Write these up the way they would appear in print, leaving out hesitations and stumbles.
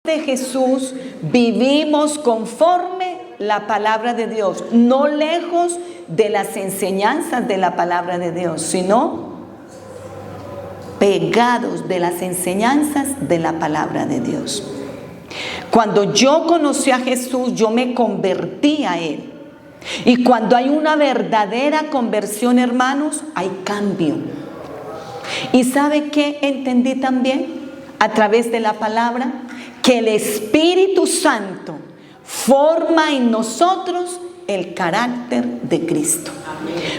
de Jesús vivimos conforme la palabra de Dios, no lejos de las enseñanzas de la palabra de Dios, sino pegados de las enseñanzas de la palabra de Dios. Cuando yo conocí a Jesús, yo me convertí a Él. Y cuando hay una verdadera conversión, hermanos, hay cambio. ¿Y sabe qué entendí también a través de la palabra? Que el Espíritu Santo forma en nosotros el carácter de Cristo.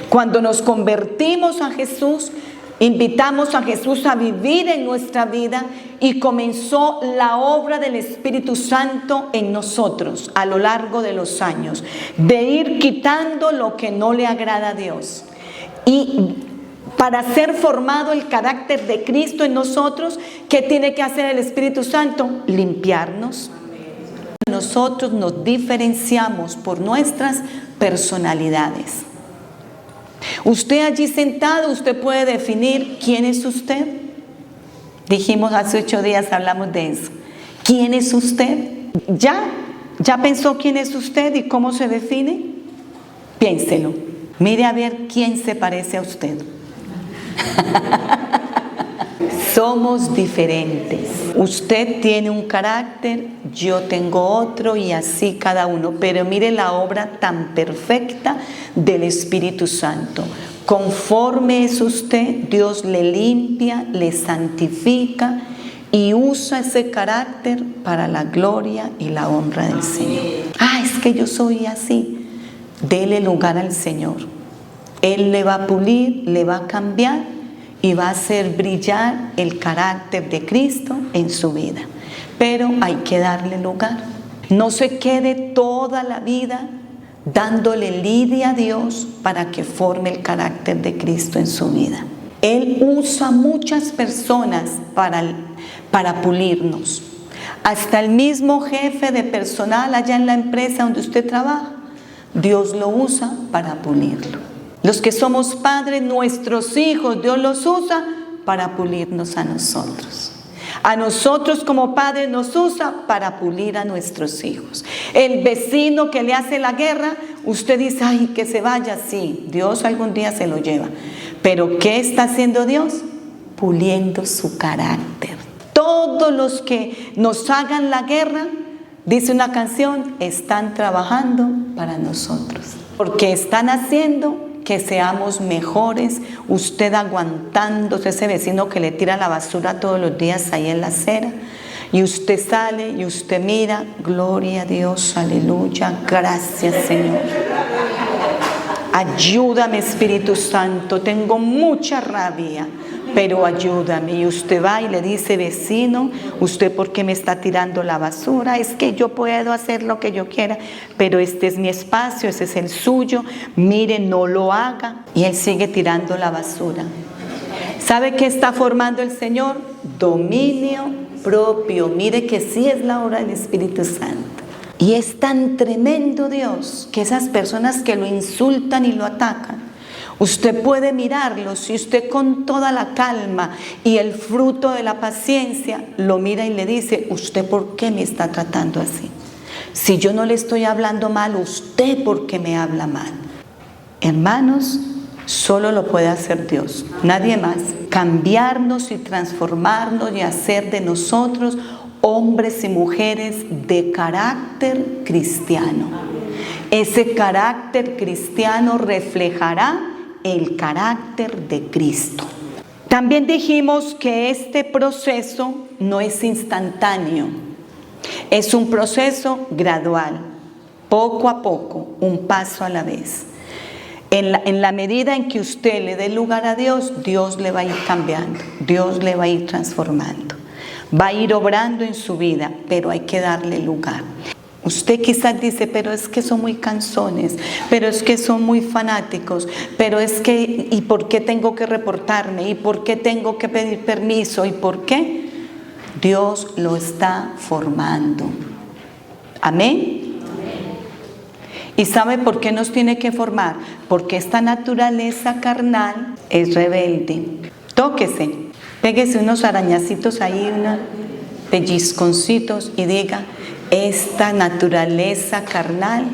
Cuando nos convertimos a Jesús, invitamos a Jesús a vivir en nuestra vida y comenzó la obra del Espíritu Santo en nosotros a lo largo de los años, de ir quitando lo que no le agrada a Dios. Y para ser formado el carácter de Cristo en nosotros, ¿qué tiene que hacer el Espíritu Santo? Limpiarnos. Nosotros nos diferenciamos por nuestras personalidades. Usted allí sentado, usted puede definir quién es usted. Dijimos hace 8 días, hablamos de eso. ¿Quién es usted? ¿Ya pensó quién es usted y cómo se define? Piénselo. Mire a ver quién se parece a usted. Somos diferentes. Usted tiene un carácter, yo tengo otro y así cada uno. Pero mire la obra tan perfecta del Espíritu Santo. Conforme es usted, Dios le limpia, le santifica y usa ese carácter para la gloria y la honra del Señor. Es que yo soy así. Dele lugar al Señor. Él le va a pulir, le va a cambiar y va a hacer brillar el carácter de Cristo en su vida. Pero hay que darle lugar. No se quede toda la vida dándole lidia a Dios para que forme el carácter de Cristo en su vida. Él usa muchas personas para pulirnos. Hasta el mismo jefe de personal allá en la empresa donde usted trabaja, Dios lo usa para pulirlo. Los que somos padres, nuestros hijos, Dios los usa para pulirnos a nosotros. A nosotros como padres nos usa para pulir a nuestros hijos. El vecino que le hace la guerra, usted dice, que se vaya, sí, Dios algún día se lo lleva. Pero ¿qué está haciendo Dios? Puliendo su carácter. Todos los que nos hagan la guerra, dice una canción, están trabajando para nosotros. Porque están haciendo que seamos mejores. Usted aguantándose ese vecino que le tira la basura todos los días ahí en la acera, y usted sale y usted mira, gloria a Dios, aleluya, gracias Señor. Ayúdame Espíritu Santo, tengo mucha rabia, pero ayúdame. Y usted va y le dice, vecino, ¿usted por qué me está tirando la basura? Es que yo puedo hacer lo que yo quiera, pero este es mi espacio, ese es el suyo. Mire, no lo haga. Y él sigue tirando la basura. ¿Sabe qué está formando el Señor? Dominio propio. Mire que sí es la obra del Espíritu Santo. Y es tan tremendo Dios que esas personas que lo insultan y lo atacan, usted puede mirarlos y usted con toda la calma y el fruto de la paciencia lo mira y le dice, ¿usted por qué me está tratando así? Si yo no le estoy hablando mal, ¿usted por qué me habla mal? Hermanos, solo lo puede hacer Dios, nadie más. Cambiarnos y transformarnos y hacer de nosotros hombres y mujeres de carácter cristiano. Ese carácter cristiano reflejará el carácter de Cristo. También dijimos que este proceso no es instantáneo, es un proceso gradual, poco a poco, un paso a la vez. En la medida en que usted le dé lugar a Dios, Dios le va a ir cambiando, Dios le va a ir transformando, va a ir obrando en su vida, pero hay que darle lugar. Usted quizás dice, pero es que son muy cansones, pero es que son muy fanáticos, pero es que, ¿y por qué tengo que reportarme? ¿Y por qué tengo que pedir permiso? ¿Y por qué? Dios lo está formando. ¿Amén? ¿Y sabe por qué nos tiene que formar? Porque esta naturaleza carnal es rebelde. Tóquese, péguese unos arañacitos ahí, pellizconcitos y diga, esta naturaleza carnal,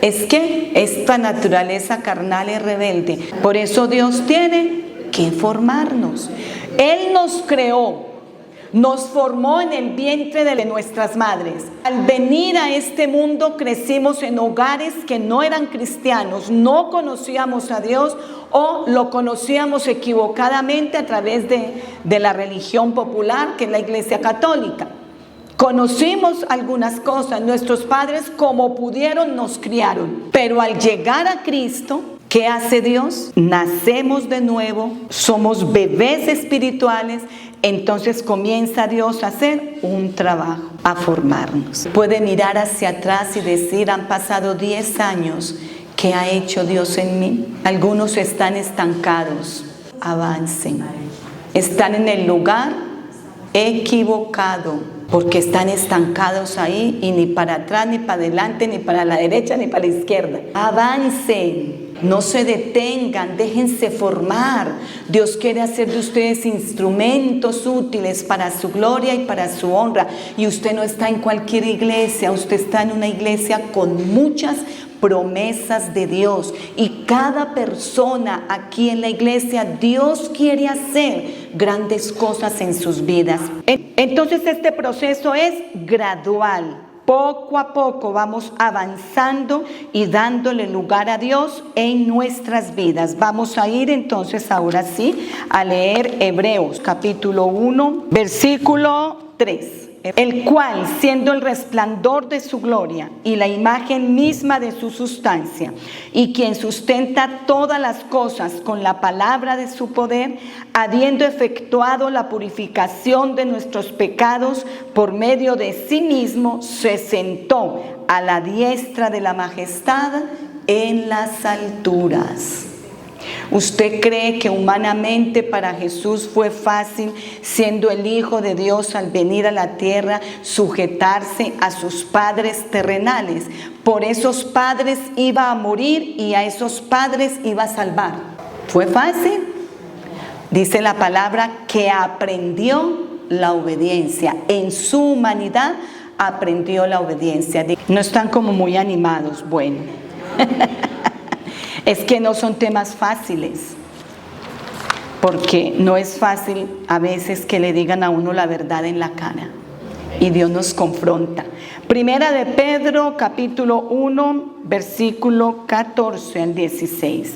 esta naturaleza carnal es rebelde. Por eso Dios tiene que formarnos. Él nos creó, nos formó en el vientre de nuestras madres. Al venir a este mundo crecimos en hogares que no eran cristianos, no conocíamos a Dios o lo conocíamos equivocadamente a través de la religión popular, que es la Iglesia Católica. Conocimos algunas cosas, nuestros padres como pudieron nos criaron, pero al llegar a Cristo, ¿qué hace Dios? Nacemos de nuevo, somos bebés espirituales, entonces comienza Dios a hacer un trabajo, a formarnos. Puede mirar hacia atrás y decir, han pasado 10 años, ¿qué ha hecho Dios en mí? Algunos están estancados, avancen. Están en el lugar equivocado, porque están estancados ahí y ni para atrás, ni para adelante, ni para la derecha, ni para la izquierda. Avancen. No se detengan, déjense formar. Dios quiere hacer de ustedes instrumentos útiles para su gloria y para su honra. Y usted no está en cualquier iglesia, usted está en una iglesia con muchas promesas de Dios. Y cada persona aquí en la iglesia, Dios quiere hacer grandes cosas en sus vidas. Entonces este proceso es gradual. Poco a poco vamos avanzando y dándole lugar a Dios en nuestras vidas. Vamos a ir entonces ahora sí a leer Hebreos capítulo 1, versículo 3. El cual, siendo el resplandor de su gloria y la imagen misma de su sustancia, y quien sustenta todas las cosas con la palabra de su poder, habiendo efectuado la purificación de nuestros pecados por medio de sí mismo, se sentó a la diestra de la majestad en las alturas. ¿Usted cree que humanamente para Jesús fue fácil, siendo el Hijo de Dios al venir a la tierra, sujetarse a sus padres terrenales? Por esos padres iba a morir y a esos padres iba a salvar. ¿Fue fácil? Dice la palabra que aprendió la obediencia. En su humanidad aprendió la obediencia. No están como muy animados. Bueno. Es que no son temas fáciles, porque no es fácil a veces que le digan a uno la verdad en la cara, y Dios nos confronta. Primera de Pedro, capítulo 1, versículo 14 al 16.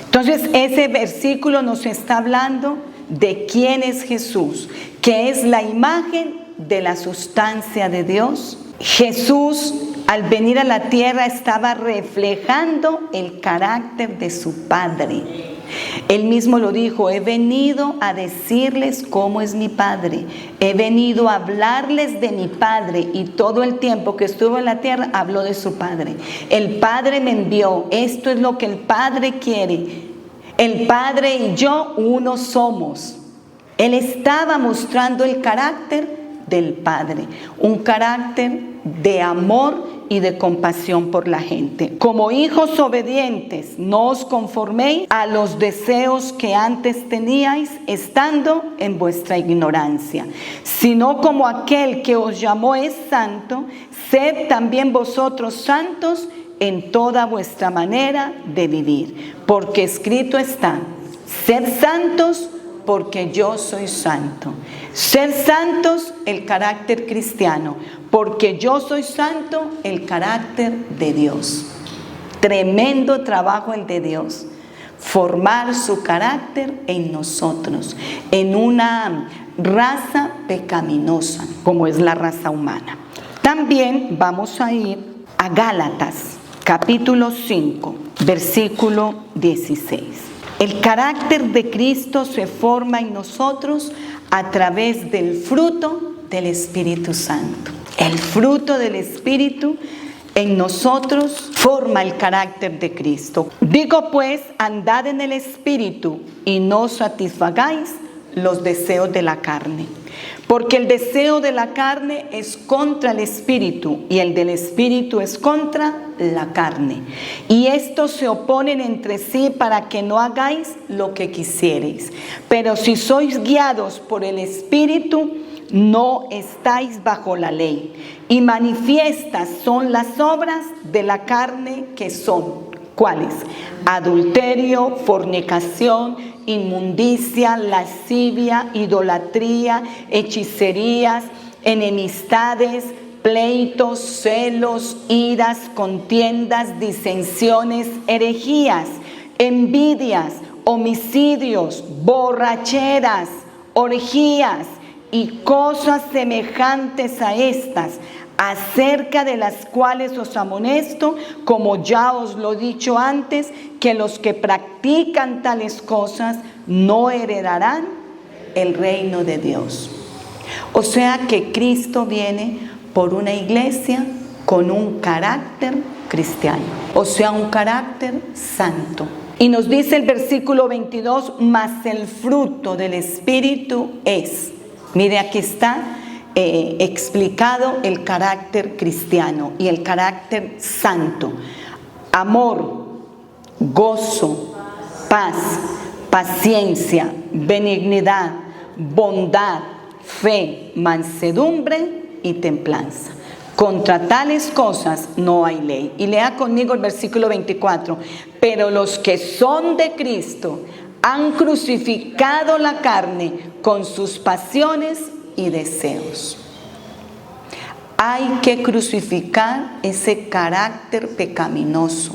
Entonces ese versículo nos está hablando de quién es Jesús, que es la imagen de la sustancia de Dios. Jesús, al venir a la tierra, estaba reflejando el carácter de su Padre. Él mismo lo dijo: he venido a decirles cómo es mi Padre. He venido a hablarles de mi Padre. Y todo el tiempo que estuvo en la tierra habló de su Padre. El Padre me envió. Esto es lo que el Padre quiere. El Padre y yo uno somos. Él estaba mostrando el carácter del Padre, un carácter de amor y de compasión por la gente. Como hijos obedientes, no os conforméis a los deseos que antes teníais estando en vuestra ignorancia, sino como aquel que os llamó es santo, sed también vosotros santos en toda vuestra manera de vivir, porque escrito está: sed santos porque yo soy santo. Ser santos, el carácter cristiano, porque yo soy santo, el carácter de Dios. Tremendo trabajo el de Dios, formar su carácter en nosotros, en una raza pecaminosa como es la raza humana. También vamos a ir a Gálatas, capítulo 5, versículo 16. El carácter de Cristo se forma en nosotros a través del fruto del Espíritu Santo. El fruto del Espíritu en nosotros forma el carácter de Cristo. Digo pues, andad en el Espíritu y no satisfagáis los deseos de la carne. Porque el deseo de la carne es contra el Espíritu y el del Espíritu es contra la carne. Y estos se oponen entre sí para que no hagáis lo que quisierais. Pero si sois guiados por el Espíritu, no estáis bajo la ley. Y manifiestas son las obras de la carne, que son, ¿cuáles? Adulterio, fornicación, inmundicia, lascivia, idolatría, hechicerías, enemistades, pleitos, celos, iras, contiendas, disensiones, herejías, envidias, homicidios, borracheras, orgías y cosas semejantes a estas, acerca de las cuales os amonesto, como ya os lo he dicho antes, que los que practican tales cosas no heredarán el reino de Dios. O sea que Cristo viene por una iglesia con un carácter cristiano, o sea, un carácter santo. Y nos dice el versículo 22, mas el fruto del Espíritu es, mire, aquí está explicado el carácter cristiano y el carácter santo: amor, gozo, paz, paciencia, benignidad, bondad, fe, mansedumbre y templanza. Contra tales cosas no hay ley. Y lea conmigo el versículo 24. Pero los que son de Cristo han crucificado la carne con sus pasiones y deseos. Hay que crucificar ese carácter pecaminoso,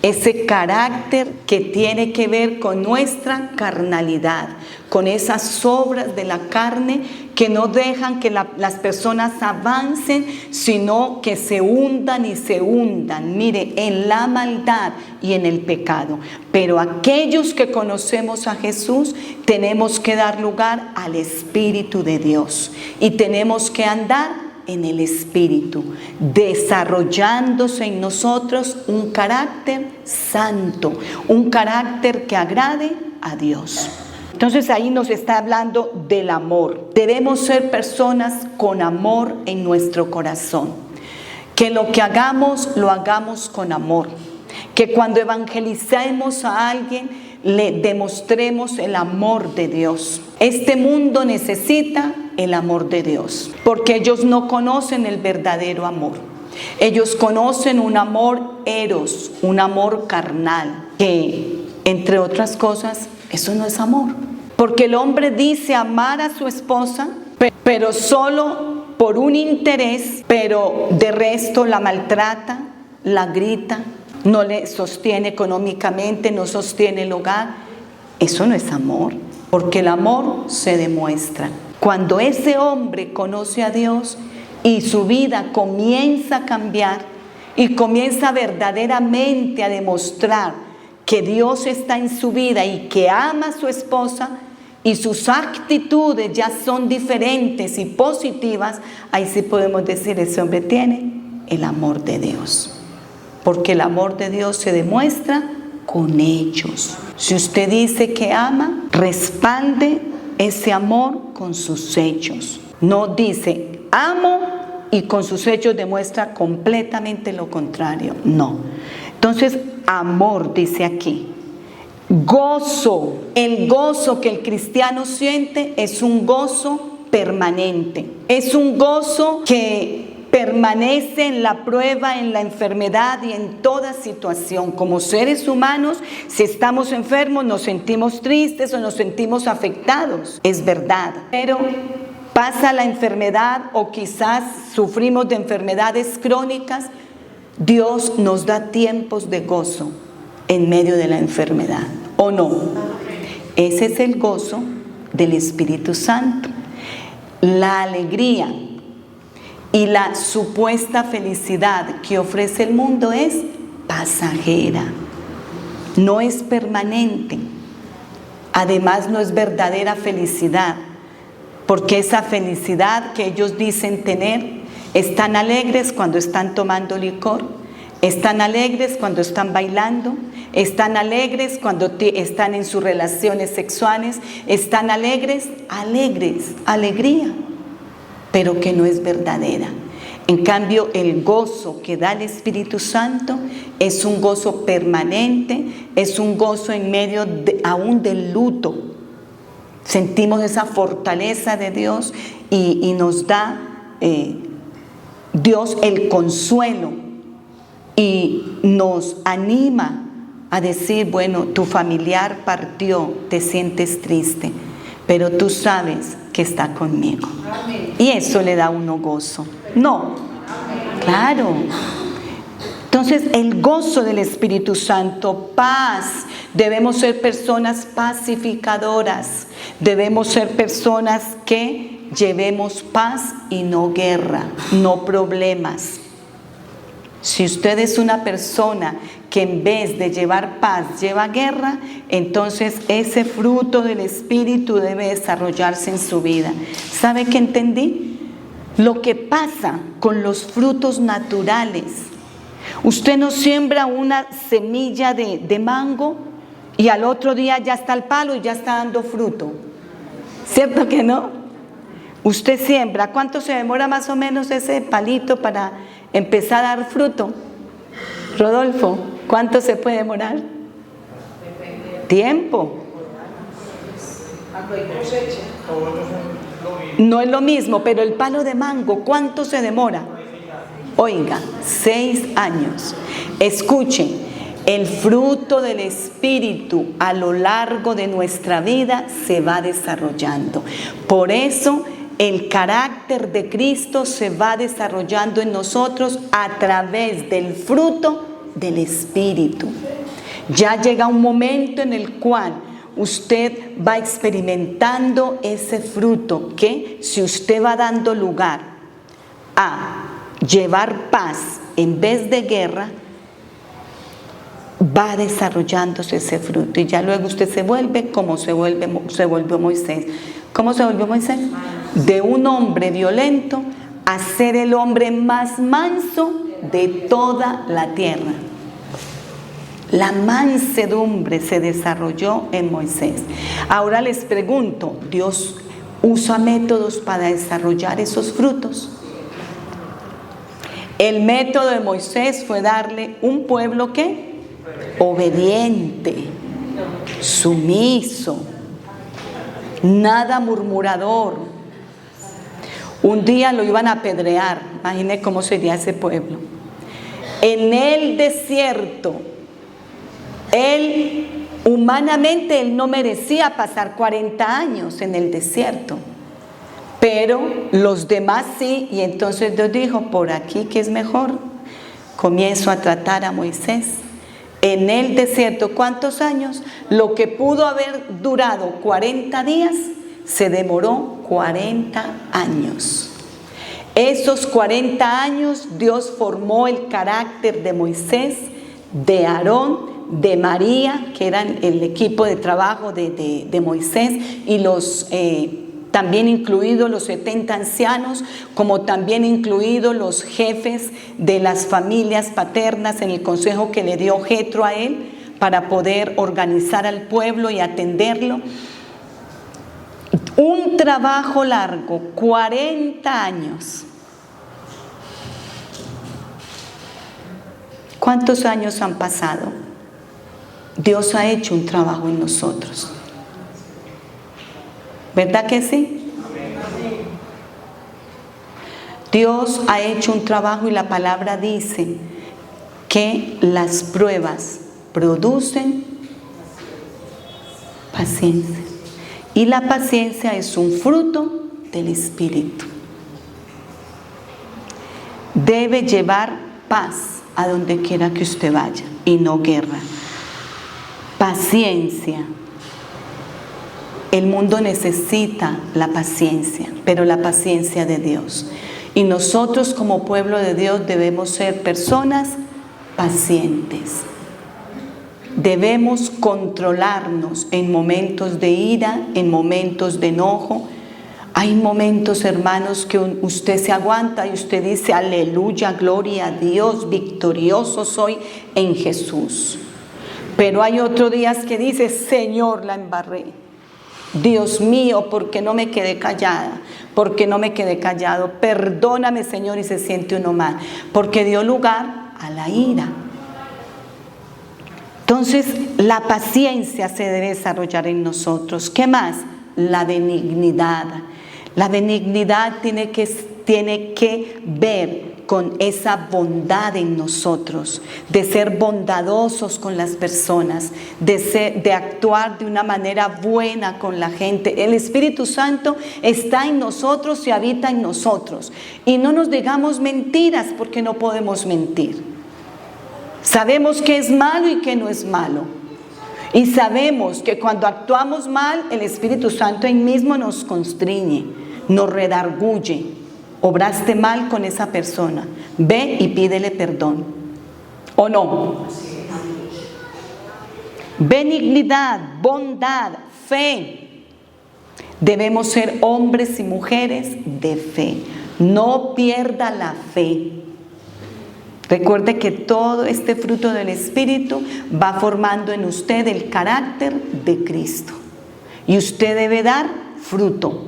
ese carácter que tiene que ver con nuestra carnalidad, con esas obras de la carne que no dejan que las personas avancen, sino que se hundan y se hundan, mire, en la maldad y en el pecado. Pero aquellos que conocemos a Jesús tenemos que dar lugar al Espíritu de Dios y tenemos que andar en el Espíritu, desarrollándose en nosotros un carácter santo, un carácter que agrade a Dios. Entonces ahí nos está hablando del amor. Debemos ser personas con amor en nuestro corazón. Que lo que hagamos, lo hagamos con amor. Que cuando evangelicemos a alguien, le demostremos el amor de Dios. Este mundo necesita el amor de Dios, porque ellos no conocen el verdadero amor. Ellos conocen un amor eros, un amor carnal, que entre otras cosas, eso no es amor. Porque el hombre dice amar a su esposa, pero solo por un interés, pero de resto la maltrata, la grita, no le sostiene económicamente, no sostiene el hogar. Eso no es amor, porque el amor se demuestra cuando ese hombre conoce a Dios y su vida comienza a cambiar y comienza verdaderamente a demostrar que Dios está en su vida y que ama a su esposa y sus actitudes ya son diferentes y positivas. Ahí sí podemos decir, ese hombre tiene el amor de Dios. Porque el amor de Dios se demuestra con hechos. Si usted dice que ama, respalde ese amor con sus hechos. No dice amo y con sus hechos demuestra completamente lo contrario. No. Entonces, amor dice aquí. Gozo. El gozo que el cristiano siente es un gozo permanente. Es un gozo que permanece en la prueba, en la enfermedad y en toda situación. Como seres humanos, si estamos enfermos, nos sentimos tristes o nos sentimos afectados. Es verdad. Pero pasa la enfermedad o quizás sufrimos de enfermedades crónicas, Dios nos da tiempos de gozo en medio de la enfermedad. ¿O no? Ese es el gozo del Espíritu Santo. La alegría y la supuesta felicidad que ofrece el mundo es pasajera, no es permanente. Además, no es verdadera felicidad, porque esa felicidad que ellos dicen tener, están alegres cuando están tomando licor, están alegres cuando están bailando, están alegres cuando están en sus relaciones sexuales, están alegres, alegría, pero que no es verdadera. En cambio, el gozo que da el Espíritu Santo es un gozo permanente, es un gozo en medio aún del luto, sentimos esa fortaleza de Dios y nos da Dios el consuelo y nos anima a decir, bueno, tu familiar partió, te sientes triste, pero tú sabes que está conmigo. Amén. Y eso le da a uno gozo. No, amén. Claro. Entonces, el gozo del Espíritu Santo, paz. Debemos ser personas pacificadoras. Debemos ser personas que llevemos paz y no guerra, no problemas. Si usted es una persona que en vez de llevar paz lleva guerra, entonces ese fruto del Espíritu debe desarrollarse en su vida. ¿Sabe qué entendí? Lo que pasa con los frutos naturales. Usted no siembra una semilla de mango y al otro día ya está el palo y ya está dando fruto. ¿Cierto que no? Usted siembra. ¿Cuánto se demora más o menos ese palito para empezar a dar fruto? Rodolfo, ¿cuánto se puede demorar? Tiempo. No es lo mismo, pero el palo de mango, ¿cuánto se demora? Oiga, 6 años. Escuchen, el fruto del Espíritu a lo largo de nuestra vida se va desarrollando. Por eso el carácter de Cristo se va desarrollando en nosotros a través del fruto del Espíritu. Ya llega un momento en el cual usted va experimentando ese fruto que, si usted va dando lugar a llevar paz en vez de guerra, va desarrollándose ese fruto y ya luego usted se vuelve como se volvió Moisés. ¿Cómo se volvió Moisés? De un hombre violento a ser el hombre más manso de toda la tierra. La mansedumbre se desarrolló en Moisés. Ahora les pregunto, ¿Dios usa métodos para desarrollar esos frutos? El método de Moisés fue darle un pueblo ¿qué? Obediente, sumiso, nada murmurador. Un día lo iban a apedrear, imagine cómo sería ese pueblo. En el desierto, humanamente él no merecía pasar 40 años en el desierto, pero los demás sí, y entonces Dios dijo, por aquí que es mejor, comienzo a tratar a Moisés. En el desierto, ¿cuántos años? Lo que pudo haber durado 40 días, se demoró 40 años. Esos 40 años Dios formó el carácter de Moisés, de Aarón, de María, que eran el equipo de trabajo de Moisés, y los también incluidos los 70 ancianos, como también incluidos los jefes de las familias paternas en el consejo que le dio Jetro a él para poder organizar al pueblo y atenderlo. Un trabajo largo, 40 años. ¿Cuántos años han pasado? Dios ha hecho un trabajo en nosotros. ¿Verdad que sí? Dios ha hecho un trabajo y la palabra dice que las pruebas producen paciencia. Y la paciencia es un fruto del Espíritu. Debe llevar paz a donde quiera que usted vaya y no guerra. Paciencia. El mundo necesita la paciencia, pero la paciencia de Dios. Y nosotros como pueblo de Dios debemos ser personas pacientes. Debemos controlarnos en momentos de ira, en momentos de enojo. Hay momentos, hermanos, que usted se aguanta y usted dice, aleluya, gloria a Dios, victorioso soy en Jesús. Pero hay otros días que dice, Señor, la embarré. Dios mío, ¿por qué no me quedé callada? ¿Por qué no me quedé callado? Perdóname, Señor, y se siente uno mal, porque dio lugar a la ira. Entonces, la paciencia se debe desarrollar en nosotros. ¿Qué más? la benignidad. La benignidad tiene que ver con esa bondad en nosotros, de ser bondadosos con las personas, de actuar de una manera buena con la gente. El Espíritu Santo está en nosotros y habita en nosotros. Y no nos digamos mentiras, porque no podemos mentir. Sabemos qué es malo y qué no es malo. Y sabemos que cuando actuamos mal, el Espíritu Santo ahí mismo nos constriñe, nos redarguye. Obraste mal con esa persona, ve y pídele perdón, ¿o no? Benignidad, bondad, fe. Debemos ser hombres y mujeres de fe. No pierda la fe. Recuerde que todo este fruto del Espíritu va formando en usted el carácter de Cristo. Y usted debe dar fruto.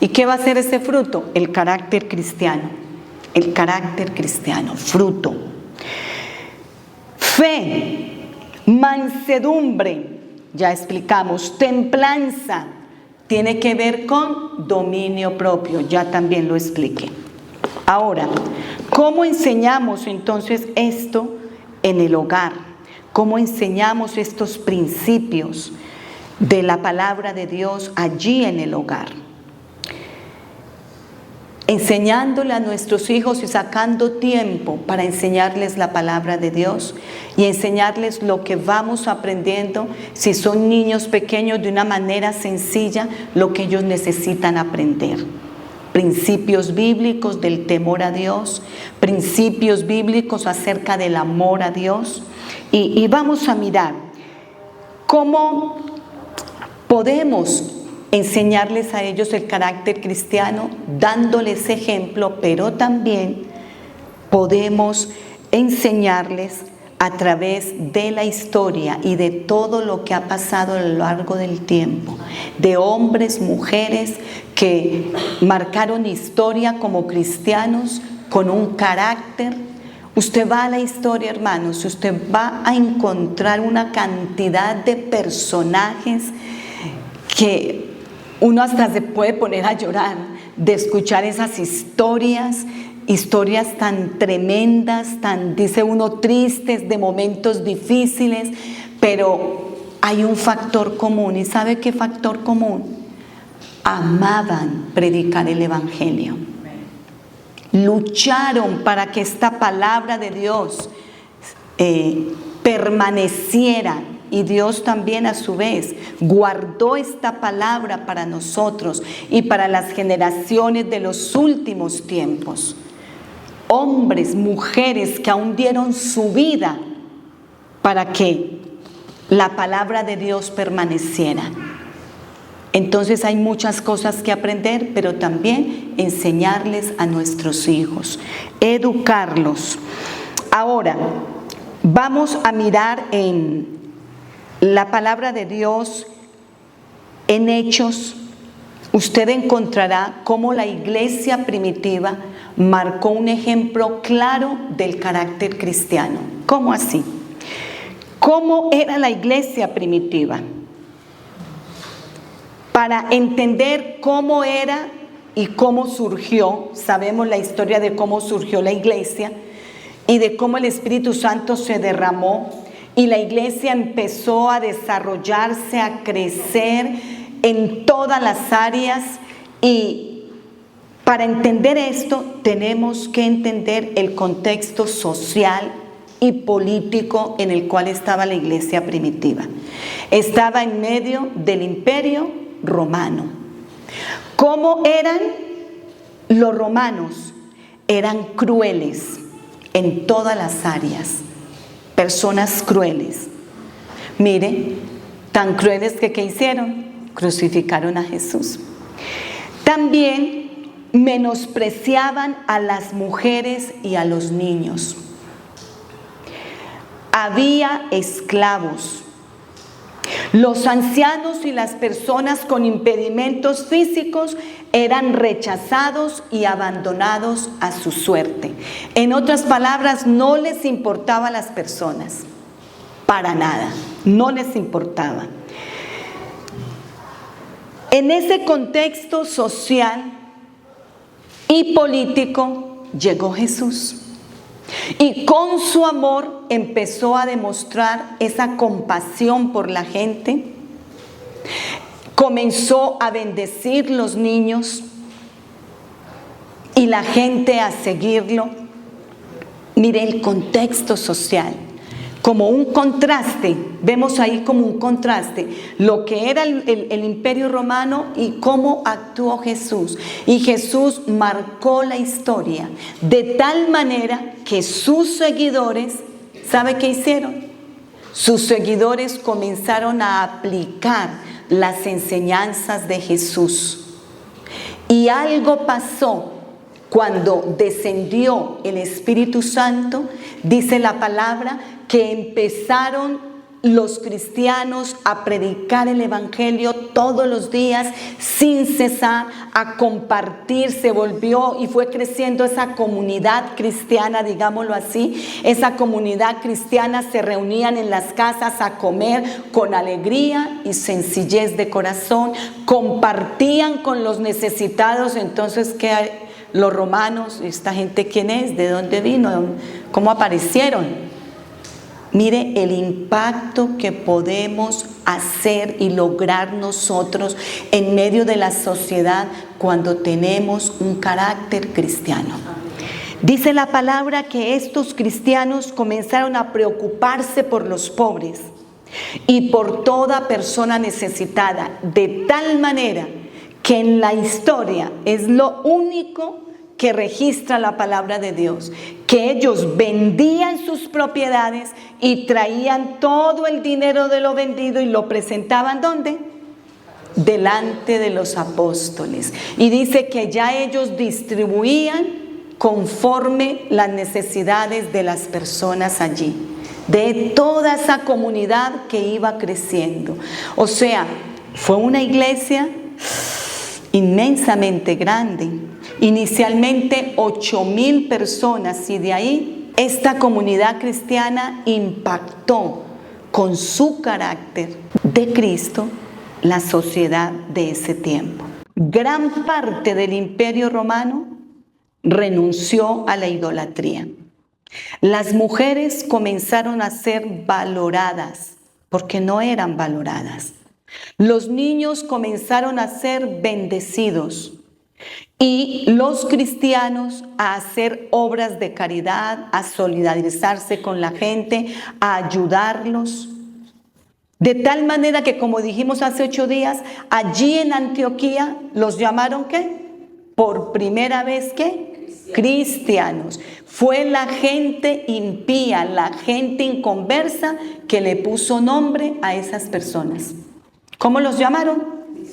¿Y qué va a ser ese fruto? El carácter cristiano. El carácter cristiano, fruto. Fe, mansedumbre, ya explicamos. Templanza, tiene que ver con dominio propio, ya también lo expliqué. Ahora, ¿cómo enseñamos entonces esto en el hogar? ¿Cómo enseñamos estos principios de la palabra de Dios allí en el hogar? Enseñándole a nuestros hijos y sacando tiempo para enseñarles la palabra de Dios y enseñarles lo que vamos aprendiendo, si son niños pequeños, de una manera sencilla, lo que ellos necesitan aprender. Principios bíblicos del temor a Dios, principios bíblicos acerca del amor a Dios. Y vamos a mirar cómo podemos enseñarles a ellos el carácter cristiano, dándoles ejemplo, pero también podemos enseñarles a través de la historia y de todo lo que ha pasado a lo largo del tiempo, de hombres, mujeres que marcaron historia como cristianos con un carácter. Usted va a la historia, hermanos, usted va a encontrar una cantidad de personajes que uno hasta se puede poner a llorar de escuchar esas historias tan tremendas, tan, dice uno, tristes, de momentos difíciles, pero hay un factor común. ¿Y sabe qué factor común? Amaban predicar el Evangelio. Lucharon para que esta palabra de Dios permaneciera. Y Dios también a su vez guardó esta palabra para nosotros y para las generaciones de los últimos tiempos. Hombres, mujeres que aún dieron su vida para que la palabra de Dios permaneciera. Entonces hay muchas cosas que aprender, pero también enseñarles a nuestros hijos, educarlos. Ahora, vamos a mirar en la palabra de Dios, en Hechos. Usted encontrará cómo la iglesia primitiva marcó un ejemplo claro del carácter cristiano. ¿Cómo así? ¿Cómo era la iglesia primitiva? Para entender cómo era y cómo surgió, sabemos la historia de cómo surgió la iglesia y de cómo el Espíritu Santo se derramó y la iglesia empezó a desarrollarse, a crecer en todas las áreas. Y para entender esto tenemos que entender el contexto social y político en el cual estaba la iglesia primitiva. Estaba en medio del imperio romano. ¿Cómo eran los romanos? Eran crueles en todas las áreas. Personas crueles. Mire, tan crueles que ¿qué hicieron? Crucificaron a Jesús. También menospreciaban a las mujeres y a los niños. Había esclavos. Los ancianos y las personas con impedimentos físicos eran rechazados y abandonados a su suerte. En otras palabras, no les importaba a las personas, para nada, no les importaba. En ese contexto social y político llegó Jesús. Y con su amor empezó a demostrar esa compasión por la gente. Comenzó a bendecir los niños y la gente a seguirlo. Mire el contexto social, como un contraste, vemos ahí como un contraste, lo que era el imperio romano y cómo actuó Jesús. Y Jesús marcó la historia de tal manera que sus seguidores, ¿sabe qué hicieron? Sus seguidores comenzaron a aplicar las enseñanzas de Jesús. Y algo pasó. Cuando descendió el Espíritu Santo, dice la palabra que empezaron los cristianos a predicar el Evangelio todos los días sin cesar, a compartir. Se volvió y fue creciendo esa comunidad cristiana, digámoslo así. Esa comunidad cristiana se reunían en las casas a comer con alegría y sencillez de corazón, compartían con los necesitados. Entonces, ¿qué? Los romanos, esta gente, ¿quién es? ¿De dónde vino? ¿Cómo aparecieron? Mire el impacto que podemos hacer y lograr nosotros en medio de la sociedad cuando tenemos un carácter cristiano. Dice la palabra que estos cristianos comenzaron a preocuparse por los pobres y por toda persona necesitada, de tal manera que en la historia es lo único que registra la palabra de Dios, que ellos vendían sus propiedades y traían todo el dinero de lo vendido y lo presentaban, ¿dónde? Delante de los apóstoles. Y dice que ya ellos distribuían conforme las necesidades de las personas allí, de toda esa comunidad que iba creciendo. O sea, fue una iglesia inmensamente grande, inicialmente 8,000 personas, y de ahí esta comunidad cristiana impactó con su carácter de Cristo la sociedad de ese tiempo. Gran parte del imperio romano renunció a la idolatría. Las mujeres comenzaron a ser valoradas porque no eran valoradas. Los niños comenzaron a ser bendecidos y los cristianos a hacer obras de caridad, a solidarizarse con la gente, a ayudarlos. De tal manera que, como dijimos hace 8 días, allí en Antioquía los llamaron ¿qué? Por primera vez ¿qué? Cristianos. Fue la gente impía, la gente inconversa que le puso nombre a esas personas. ¿Cómo los llamaron?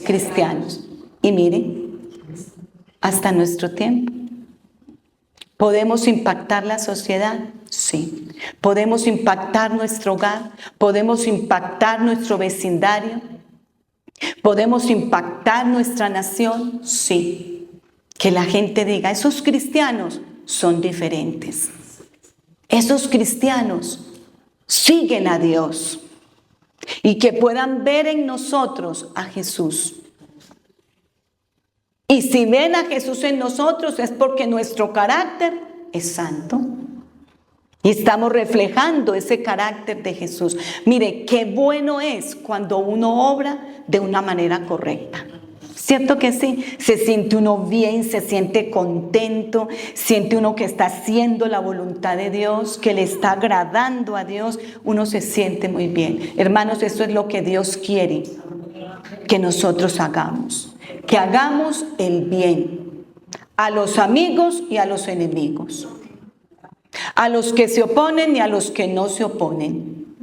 Cristianos. Y miren, hasta nuestro tiempo. ¿Podemos impactar la sociedad? Sí. ¿Podemos impactar nuestro hogar? ¿Podemos impactar nuestro vecindario? ¿Podemos impactar nuestra nación? Sí. Que la gente diga, esos cristianos son diferentes. Esos cristianos siguen a Dios. Y que puedan ver en nosotros a Jesús. Y si ven a Jesús en nosotros es porque nuestro carácter es santo. Y estamos reflejando ese carácter de Jesús. Mire, qué bueno es cuando uno obra de una manera correcta. ¿Cierto que sí? Se siente uno bien, se siente contento, siente uno que está haciendo la voluntad de Dios, que le está agradando a Dios, uno se siente muy bien. Hermanos, eso es lo que Dios quiere que nosotros hagamos, que hagamos el bien a los amigos y a los enemigos, a los que se oponen y a los que no se oponen,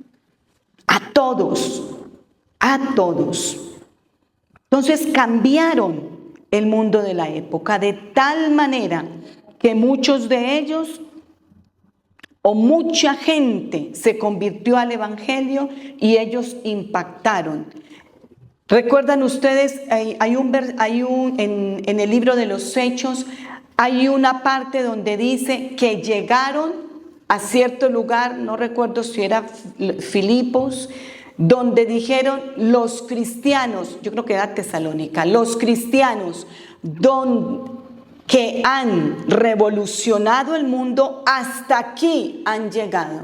a todos, a todos. Entonces cambiaron el mundo de la época de tal manera que muchos de ellos o mucha gente se convirtió al evangelio y ellos impactaron. ¿Recuerdan ustedes? En el libro de los Hechos hay una parte donde dice que llegaron a cierto lugar, no recuerdo si era Filipos, donde dijeron los cristianos, yo creo que era Tesalónica, los cristianos que han revolucionado el mundo hasta aquí han llegado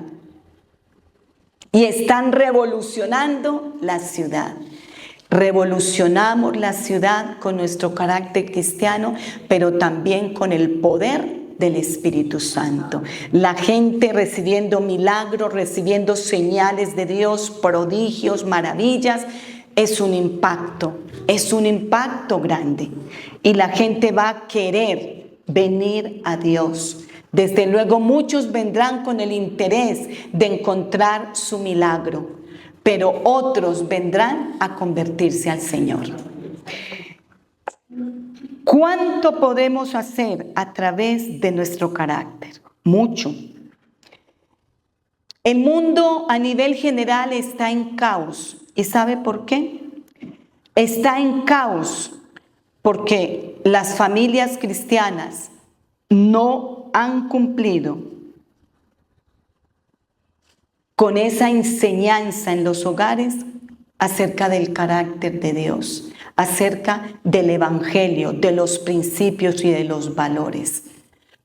y están revolucionando la ciudad. Revolucionamos la ciudad con nuestro carácter cristiano, pero también con el poder del Espíritu Santo. La gente recibiendo milagros, recibiendo señales de Dios, prodigios, maravillas, es un impacto grande. Y la gente va a querer venir a Dios. Desde luego muchos vendrán con el interés de encontrar su milagro, pero otros vendrán a convertirse al Señor. ¿Cuánto podemos hacer a través de nuestro carácter? Mucho. El mundo a nivel general está en caos. ¿Y sabe por qué? Está en caos porque las familias cristianas no han cumplido con esa enseñanza en los hogares acerca del carácter de Dios, acerca del evangelio, de los principios y de los valores.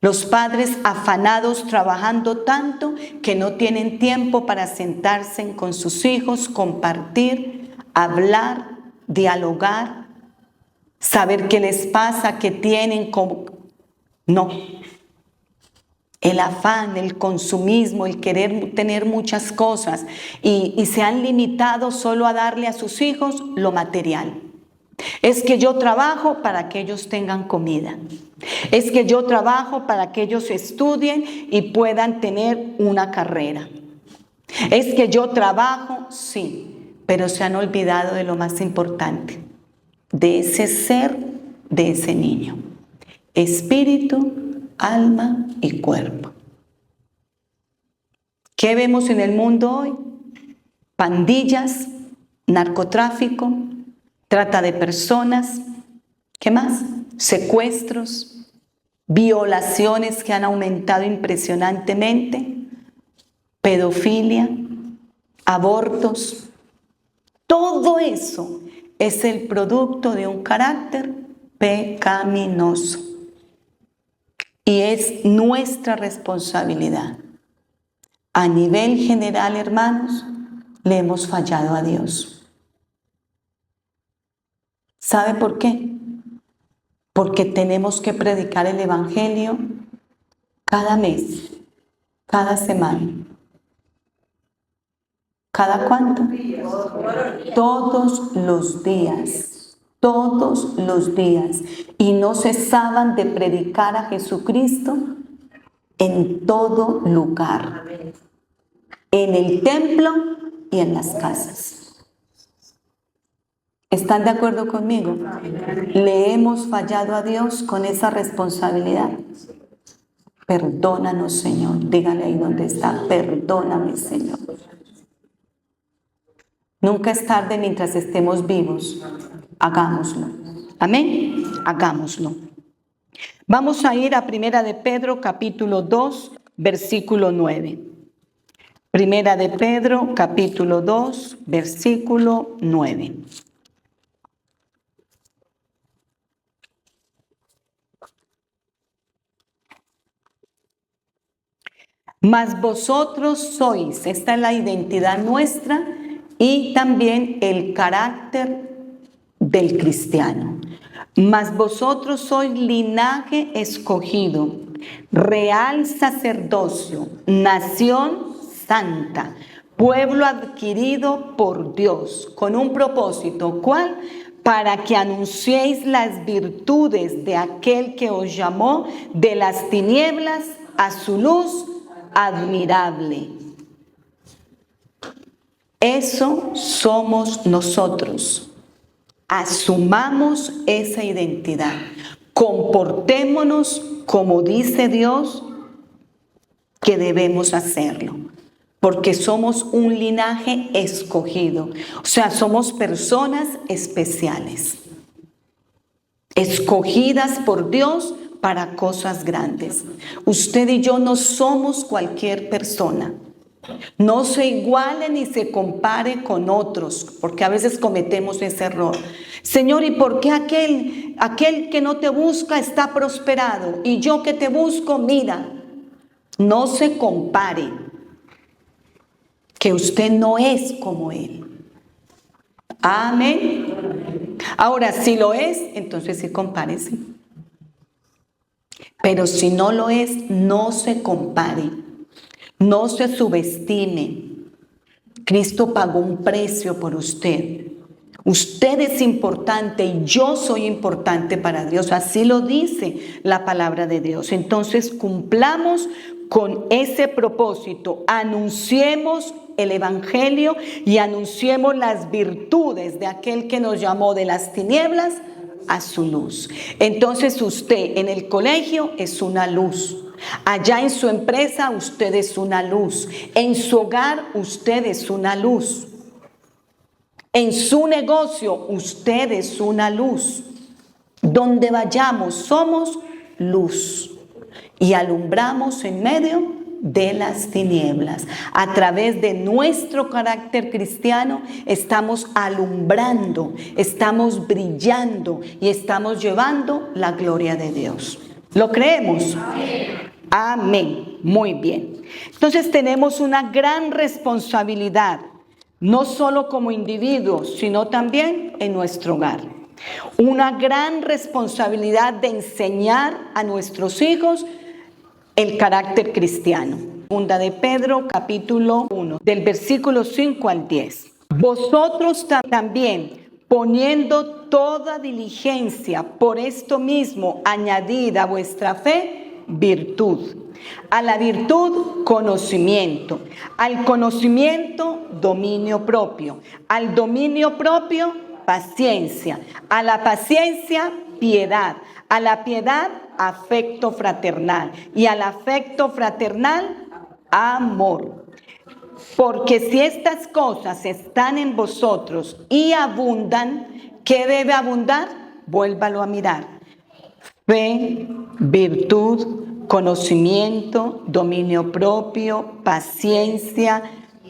Los padres afanados trabajando tanto que no tienen tiempo para sentarse con sus hijos, compartir, hablar, dialogar, saber qué les pasa, qué tienen, cómo. No. El afán, el consumismo, el querer tener muchas cosas y se han limitado solo a darle a sus hijos lo material. Es que yo trabajo para que ellos tengan comida. Es que yo trabajo para que ellos estudien y puedan tener una carrera. Es que yo trabajo, sí, pero se han olvidado de lo más importante, de ese ser, de ese niño. Espíritu, alma y cuerpo. ¿Qué vemos en el mundo hoy? Pandillas, narcotráfico, trata de personas, ¿qué más? Secuestros, violaciones que han aumentado impresionantemente, pedofilia, abortos. Todo eso es el producto de un carácter pecaminoso. Y es nuestra responsabilidad. A nivel general, hermanos, le hemos fallado a Dios. ¿Sabe por qué? Porque tenemos que predicar el evangelio cada mes, cada semana. ¿Cada cuánto? Todos los días. Todos los días. Y no cesaban de predicar a Jesucristo en todo lugar. En el templo y en las casas. ¿Están de acuerdo conmigo? ¿Le hemos fallado a Dios con esa responsabilidad? Perdónanos, Señor. Dígale ahí donde está. Perdóname, Señor. Nunca es tarde mientras estemos vivos. Hagámoslo. Amén. Hagámoslo. Vamos a ir a Primera de Pedro, capítulo 2, versículo 9. Primera de Pedro, capítulo 2, versículo 9. Mas vosotros sois, esta es la identidad nuestra y también el carácter del cristiano. Mas vosotros sois linaje escogido, real sacerdocio, nación santa, pueblo adquirido por Dios, con un propósito, ¿cuál? Para que anunciéis las virtudes de aquel que os llamó de las tinieblas a su luz admirable. Eso somos nosotros. Asumamos esa identidad. Comportémonos como dice Dios que debemos hacerlo. Porque somos un linaje escogido. O sea, somos personas especiales. Escogidas por Dios para cosas grandes. Usted y yo no somos cualquier persona. No se iguale ni se compare con otros, porque a veces cometemos ese error. Señor, ¿y por qué aquel que no te busca está prosperado? Y yo que te busco, mira, no se compare, que usted no es como él. Amén. Ahora, si lo es, entonces sí compárese. Pero si no lo es, no se compare, no se subestime. Cristo pagó un precio por usted. Usted es importante y yo soy importante para Dios. Así lo dice la palabra de Dios. Entonces cumplamos con ese propósito. Anunciemos el Evangelio y anunciemos las virtudes de aquel que nos llamó de las tinieblas a su luz. Entonces usted en el colegio es una luz. Allá en su empresa usted es una luz. En su hogar usted es una luz. En su negocio usted es una luz. Donde vayamos somos luz y alumbramos en medio de las tinieblas. A través de nuestro carácter cristiano estamos alumbrando, estamos brillando y estamos llevando la gloria de Dios. ¿Lo creemos? Amén. Amén. Muy bien. Entonces tenemos una gran responsabilidad, no solo como individuos, sino también en nuestro hogar. Una gran responsabilidad de enseñar a nuestros hijos el carácter cristiano. Segunda de Pedro, capítulo 1, del versículo 5 al 10. Vosotros también, poniendo toda diligencia, por esto mismo añadid a vuestra fe virtud. A la virtud, conocimiento. Al conocimiento, dominio propio. Al dominio propio, paciencia. A la paciencia, piedad. A la piedad, afecto fraternal. Y al afecto fraternal, amor. Porque si estas cosas están en vosotros y abundan, ¿qué debe abundar? Vuélvalo a mirar. Fe, virtud, conocimiento, dominio propio, paciencia,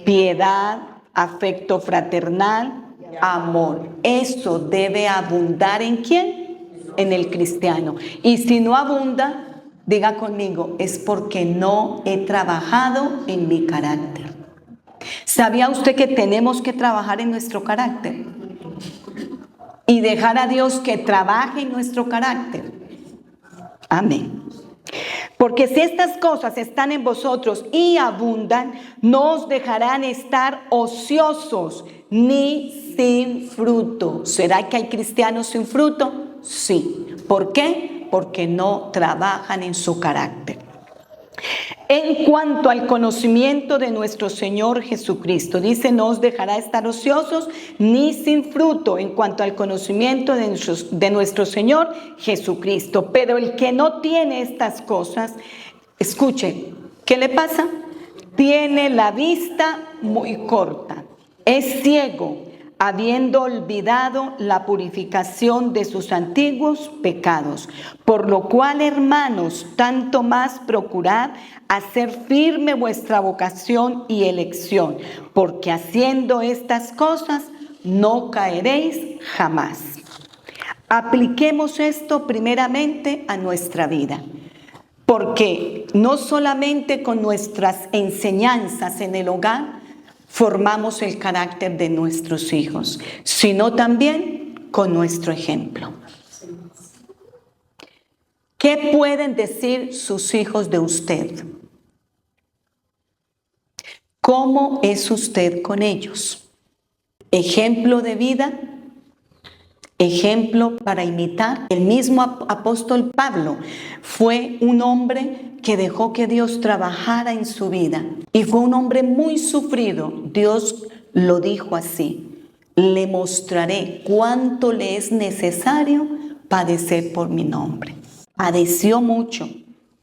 piedad, afecto fraternal, amor. Eso debe abundar ¿en quién? En el cristiano. Y si no abunda, diga conmigo, es porque no he trabajado en mi carácter. ¿Sabía usted que tenemos que trabajar en nuestro carácter? Y dejar a Dios que trabaje en nuestro carácter. Amén. Porque si estas cosas están en vosotros y abundan, no os dejarán estar ociosos ni sin fruto. ¿Será que hay cristianos sin fruto? Sí. ¿Por qué? Porque no trabajan en su carácter. En cuanto al conocimiento de nuestro Señor Jesucristo, dice, no os dejará estar ociosos ni sin fruto en cuanto al conocimiento de nuestro Señor Jesucristo. Pero el que no tiene estas cosas, escuche, ¿qué le pasa? Tiene la vista muy corta, es ciego, habiendo olvidado la purificación de sus antiguos pecados. Por lo cual, hermanos, tanto más procurad hacer firme vuestra vocación y elección, porque haciendo estas cosas no caeréis jamás. Apliquemos esto primeramente a nuestra vida, porque no solamente con nuestras enseñanzas en el hogar formamos el carácter de nuestros hijos, sino también con nuestro ejemplo. ¿Qué pueden decir sus hijos de usted? ¿Cómo es usted con ellos? ¿Ejemplo de vida? ¿Ejemplo para imitar? El mismo apóstol Pablo fue un hombre que dejó que Dios trabajara en su vida y fue un hombre muy sufrido. Dios lo dijo así: le mostraré cuánto le es necesario padecer por mi nombre. Padeció mucho: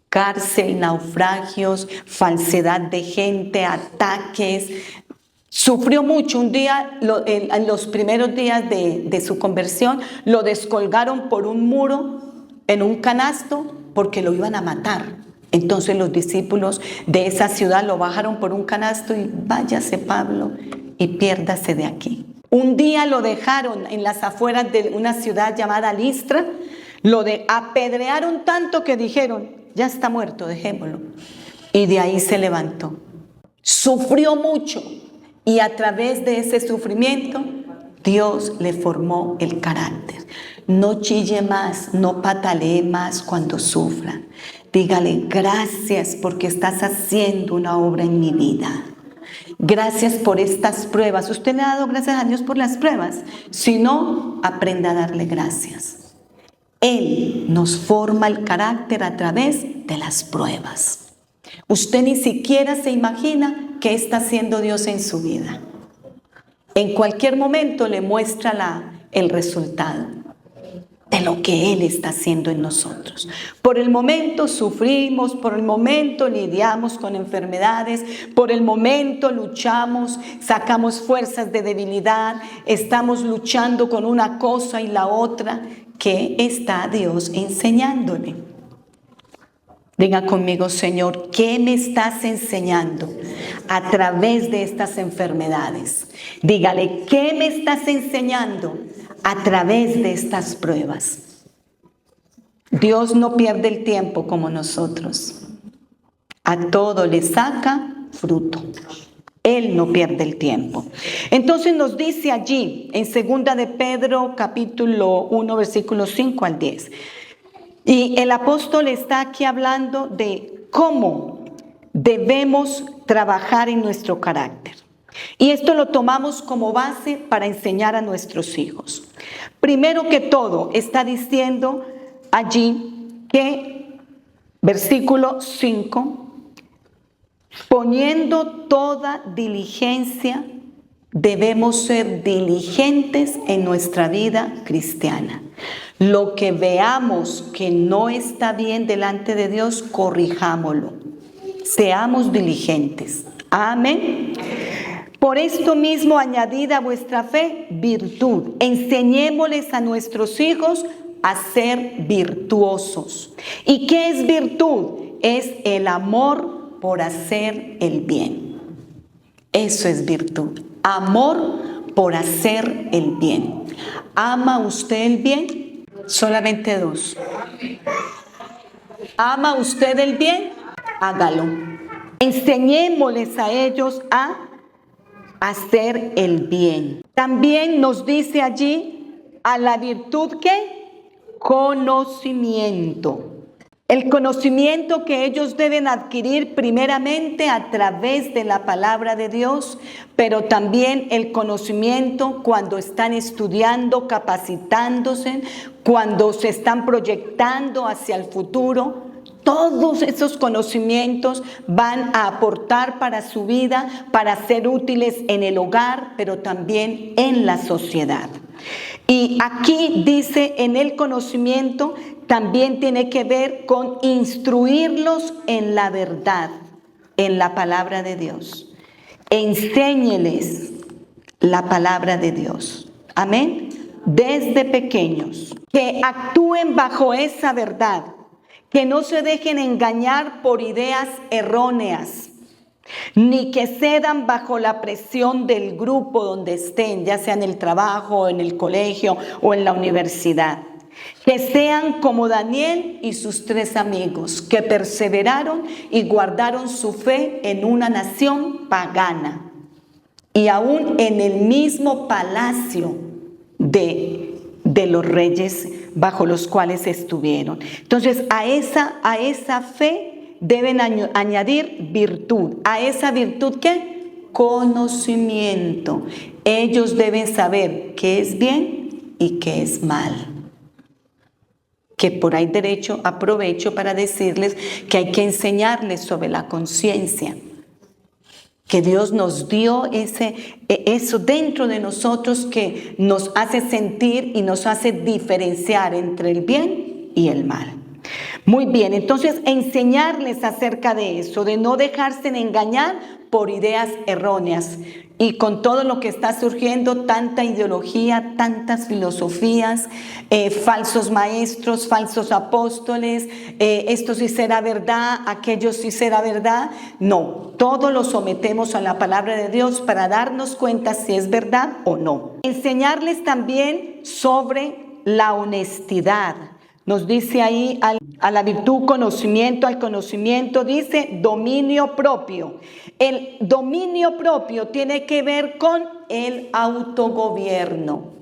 cárcel, naufragios, falsedad de gente, ataques. Sufrió mucho. Un día, en los primeros días de su conversión, lo descolgaron por un muro en un canasto porque lo iban a matar. Entonces los discípulos de esa ciudad lo bajaron por un canasto y váyase Pablo y piérdase de aquí. Un día lo dejaron en las afueras de una ciudad llamada Listra, apedrearon tanto que dijeron, ya está muerto, dejémoslo. Y de ahí se levantó. Sufrió mucho y a través de ese sufrimiento Dios le formó el carácter. No chille más, no patalee más cuando sufra. Dígale, gracias porque estás haciendo una obra en mi vida. Gracias por estas pruebas. Usted le ha dado gracias a Dios por las pruebas. Si no, aprenda a darle gracias. Él nos forma el carácter a través de las pruebas. Usted ni siquiera se imagina qué está haciendo Dios en su vida. En cualquier momento le muestra el resultado de lo que Él está haciendo en nosotros. Por el momento sufrimos, por el momento lidiamos con enfermedades, por el momento luchamos, sacamos fuerzas de debilidad, estamos luchando con una cosa y la otra. ¿Qué está Dios enseñándole? Diga conmigo, Señor, ¿qué me estás enseñando a través de estas enfermedades? Dígale, ¿qué me estás enseñando a través de estas pruebas? Dios no pierde el tiempo como nosotros. A todo le saca fruto. Él no pierde el tiempo. Entonces nos dice allí, en 2 de Pedro, capítulo 1, versículos 5 al 10. Y el apóstol está aquí hablando de cómo debemos trabajar en nuestro carácter. Y esto lo tomamos como base para enseñar a nuestros hijos. Primero que todo, está diciendo allí que, versículo 5, poniendo toda diligencia, debemos ser diligentes en nuestra vida cristiana. Lo que veamos que no está bien delante de Dios, corrijámoslo. Seamos diligentes. Amén. Por esto mismo, añadid a vuestra fe virtud. Enseñémosles a nuestros hijos a ser virtuosos. ¿Y qué es virtud? Es el amor por hacer el bien. Eso es virtud. Amor por hacer el bien. ¿Ama usted el bien? Solamente dos. ¿Ama usted el bien? Hágalo. Enseñémosles a ellos a hacer el bien. También nos dice allí a la virtud ¿qué? Conocimiento. El conocimiento que ellos deben adquirir primeramente a través de la palabra de Dios, pero también el conocimiento cuando están estudiando, capacitándose, cuando se están proyectando hacia el futuro. Todos esos conocimientos van a aportar para su vida, para ser útiles en el hogar, pero también en la sociedad. Y aquí dice en el conocimiento también tiene que ver con instruirlos en la verdad, en la palabra de Dios. Enséñeles la palabra de Dios. Amén. Desde pequeños, que actúen bajo esa verdad, que no se dejen engañar por ideas erróneas, ni que cedan bajo la presión del grupo donde estén, ya sea en el trabajo, en el colegio o en la universidad. Que sean como Daniel y sus 3 amigos, que perseveraron y guardaron su fe en una nación pagana y aún en el mismo palacio de los reyes bajo los cuales estuvieron. Entonces a esa fe deben añadir virtud. ¿A esa virtud qué? Conocimiento. Ellos deben saber qué es bien y qué es mal. Que por ahí aprovecho para decirles que hay que enseñarles sobre la conciencia. Que Dios nos dio eso dentro de nosotros que nos hace sentir y nos hace diferenciar entre el bien y el mal. Muy bien, entonces enseñarles acerca de eso, de no dejarse engañar por ideas erróneas. Y con todo lo que está surgiendo, tanta ideología, tantas filosofías, falsos maestros, falsos apóstoles, esto sí será verdad, aquello sí será verdad. No, todo lo sometemos a la palabra de Dios para darnos cuenta si es verdad o no. Enseñarles también sobre la honestidad. Nos dice ahí a la virtud conocimiento, al conocimiento dice dominio propio. El dominio propio tiene que ver con el autogobierno.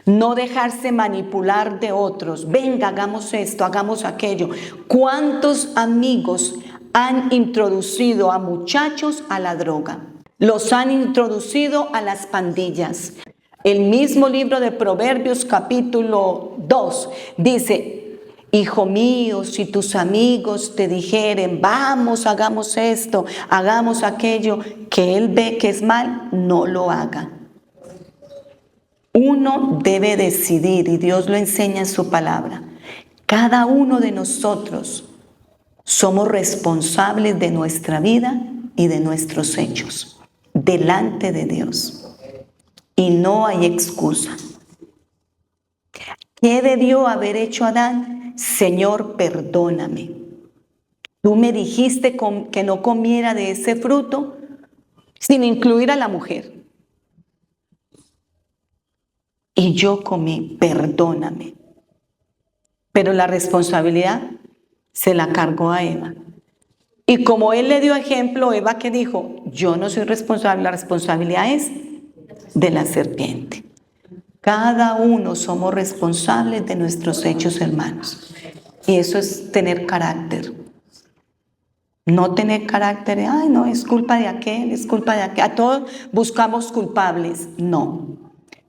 No dejarse manipular de otros. Venga, hagamos esto, hagamos aquello. ¿Cuántos amigos han introducido a muchachos a la droga? Los han introducido a las pandillas. El mismo libro de Proverbios capítulo 2 dice: hijo mío, si tus amigos te dijeren, vamos, hagamos esto, hagamos aquello, que él ve que es mal, no lo haga. Uno debe decidir, y Dios lo enseña en su palabra. Cada uno de nosotros somos responsables de nuestra vida y de nuestros hechos delante de Dios. Y no hay excusa. ¿Qué debió haber hecho Adán? Señor, perdóname. Tú me dijiste que no comiera de ese fruto, sin incluir a la mujer. Y yo comí, perdóname. Pero la responsabilidad se la cargó a Eva. Y como él le dio ejemplo, Eva que dijo, yo no soy responsable, la responsabilidad es de la serpiente. Cada uno somos responsables de nuestros hechos, hermanos. Y eso es tener carácter. No tener carácter, ay no, es culpa de aquel, es culpa de aquel. A todos buscamos culpables. No.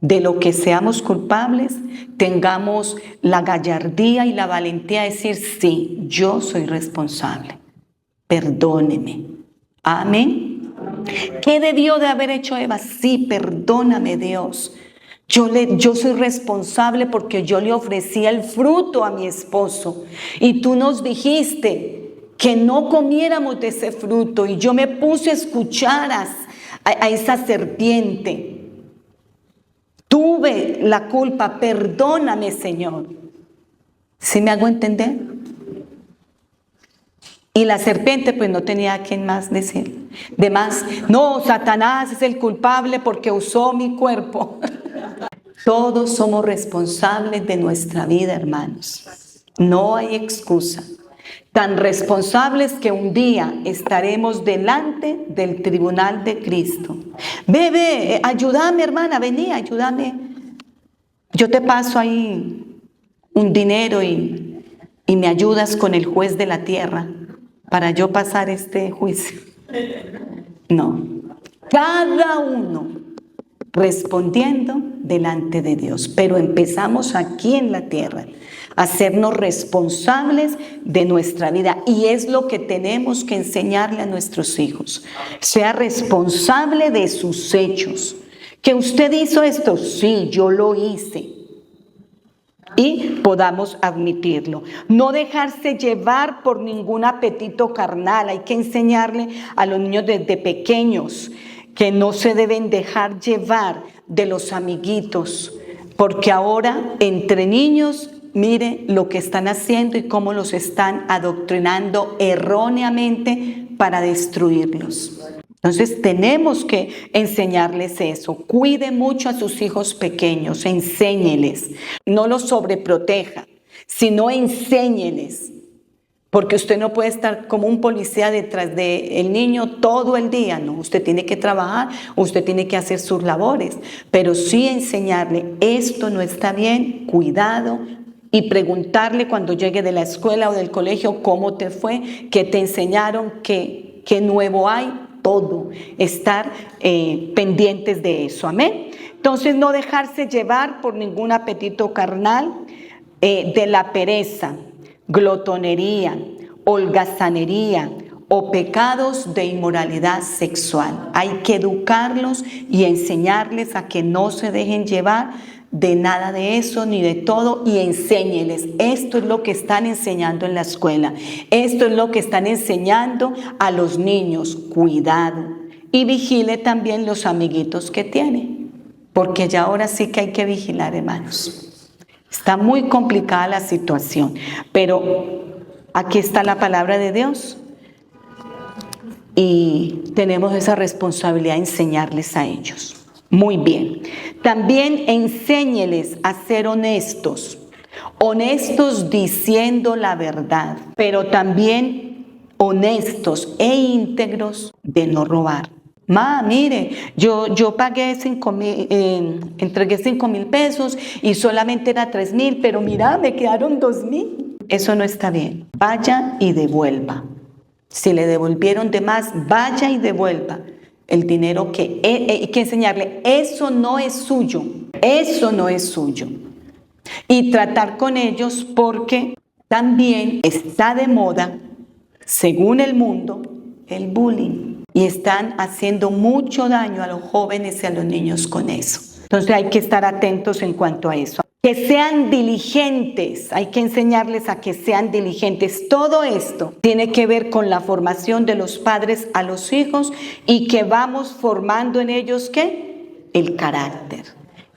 De lo que seamos culpables, tengamos la gallardía y la valentía de decir, sí, yo soy responsable. Perdóneme. Amén. ¿Qué debió de haber hecho Eva? Sí, perdóname, Dios. Yo soy responsable porque yo le ofrecí el fruto a mi esposo. Y tú nos dijiste que no comiéramos de ese fruto. Y yo me puse a escuchar a esa serpiente. Tuve la culpa, perdóname, Señor. ¿Sí me hago entender? Y la serpiente pues no tenía a quien más decir. De más, no, Satanás es el culpable porque usó mi cuerpo. Todos somos responsables de nuestra vida, hermanos. No hay excusa. Tan responsables que un día estaremos delante del tribunal de Cristo. Ve, ayúdame, hermana, vení, ayúdame. Yo te paso ahí un dinero y me ayudas con el juez de la tierra para yo pasar este juicio. No. Cada uno respondiendo delante de Dios. Pero empezamos aquí en la tierra a hacernos responsables de nuestra vida. Y es lo que tenemos que enseñarle a nuestros hijos. Sea responsable de sus hechos. ¿Que usted hizo esto? Sí, yo lo hice. Y podamos admitirlo. No dejarse llevar por ningún apetito carnal. Hay que enseñarle a los niños desde pequeños que no se deben dejar llevar de los amiguitos, porque ahora entre niños, mire lo que están haciendo y cómo los están adoctrinando erróneamente para destruirlos. Entonces tenemos que enseñarles eso. Cuide mucho a sus hijos pequeños, enséñeles. No los sobreproteja, sino enséñeles. Porque usted no puede estar como un policía detrás del niño todo el día, no. Usted tiene que trabajar, usted tiene que hacer sus labores. Pero sí enseñarle, esto no está bien, cuidado. Y preguntarle cuando llegue de la escuela o del colegio, ¿cómo te fue? ¿Qué te enseñaron? ¿Qué nuevo hay? Todo, estar pendientes de eso, amén. Entonces no dejarse llevar por ningún apetito carnal, de la pereza, glotonería, holgazanería o pecados de inmoralidad sexual. Hay que educarlos y enseñarles a que no se dejen llevar de nada de eso ni de todo y enséñeles. Esto es lo que están enseñando en la escuela. Esto es lo que están enseñando a los niños. Cuidado. Y vigile también los amiguitos que tiene. Porque ya ahora sí que hay que vigilar, hermanos. Está muy complicada la situación. Pero aquí está la palabra de Dios. Y tenemos esa responsabilidad de enseñarles a ellos. Muy bien. También enséñeles a ser honestos. Honestos diciendo la verdad, pero también honestos e íntegros de no robar. Mire, yo pagué entregué 5,000 pesos y solamente era 3,000, pero mira, me quedaron 2,000. Eso no está bien. Vaya y devuelva. Si le devolvieron de más, vaya y devuelva el dinero que hay que enseñarle. Eso no es suyo. Eso no es suyo. Y tratar con ellos porque también está de moda, según el mundo, el bullying. Y están haciendo mucho daño a los jóvenes y a los niños con eso. Entonces hay que estar atentos en cuanto a eso. Que sean diligentes, hay que enseñarles a que sean diligentes. Todo esto tiene que ver con la formación de los padres a los hijos y que vamos formando en ellos, ¿qué? El carácter.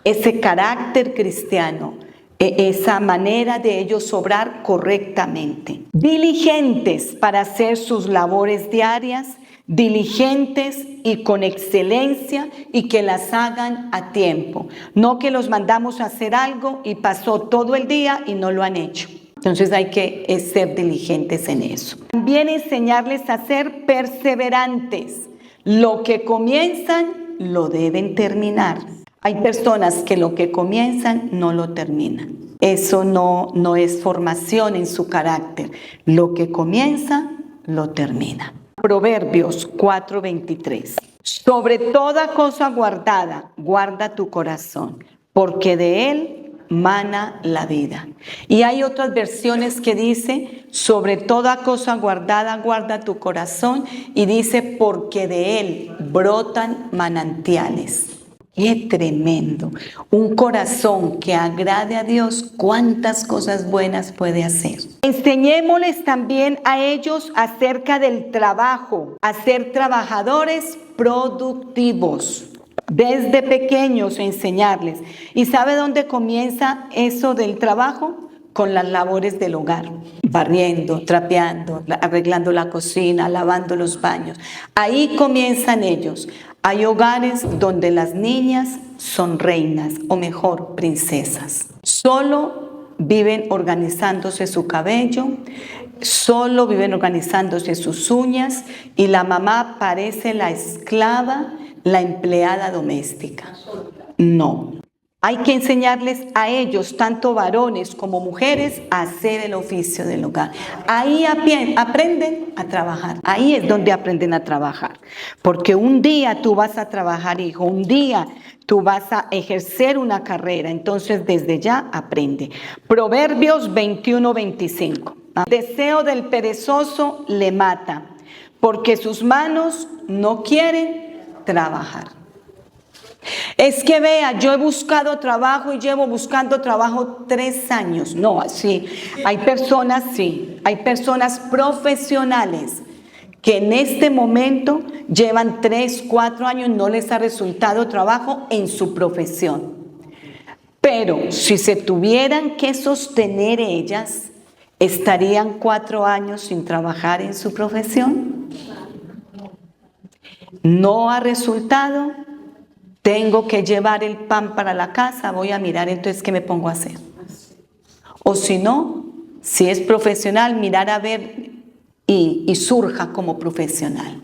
Ese carácter cristiano, esa manera de ellos obrar correctamente. Diligentes para hacer sus labores diarias, diligentes y con excelencia y que las hagan a tiempo. No que los mandamos a hacer algo y pasó todo el día y no lo han hecho. Entonces hay que ser diligentes en eso. También enseñarles a ser perseverantes. Lo que comienzan lo deben terminar. Hay personas que lo que comienzan no lo terminan. Eso no es formación en su carácter. Lo que comienza lo termina. Proverbios 4:23. Sobre toda cosa guardada, guarda tu corazón, porque de él mana la vida. Y hay otras versiones que dice, sobre toda cosa guardada, guarda tu corazón, y dice, porque de él brotan manantiales. ¡Qué tremendo! Un corazón que agrade a Dios, cuántas cosas buenas puede hacer. Enseñémosles también a ellos acerca del trabajo, a ser trabajadores productivos. Desde pequeños enseñarles. ¿Y sabe dónde comienza eso del trabajo? Con las labores del hogar. Barriendo, trapeando, arreglando la cocina, lavando los baños. Ahí comienzan ellos. Hay hogares donde las niñas son reinas, o mejor, princesas. Solo viven organizándose su cabello, solo viven organizándose sus uñas y la mamá parece la esclava, la empleada doméstica. No. Hay que enseñarles a ellos, tanto varones como mujeres, a hacer el oficio del hogar. Ahí aprenden a trabajar. Ahí es donde aprenden a trabajar. Porque un día tú vas a trabajar, hijo. Un día tú vas a ejercer una carrera. Entonces, desde ya aprende. Proverbios 21:25. El deseo del perezoso le mata, porque sus manos no quieren trabajar. Es que vea, yo he buscado trabajo y llevo buscando trabajo 3 años. No, así. Hay personas profesionales que en este momento llevan 3, 4 años, no les ha resultado trabajo en su profesión. Pero si se tuvieran que sostener ellas, ¿estarían 4 años sin trabajar en su profesión? No ha resultado. Tengo que llevar el pan para la casa, voy a mirar entonces qué me pongo a hacer. O si no, si es profesional, mirar a ver y surja como profesional.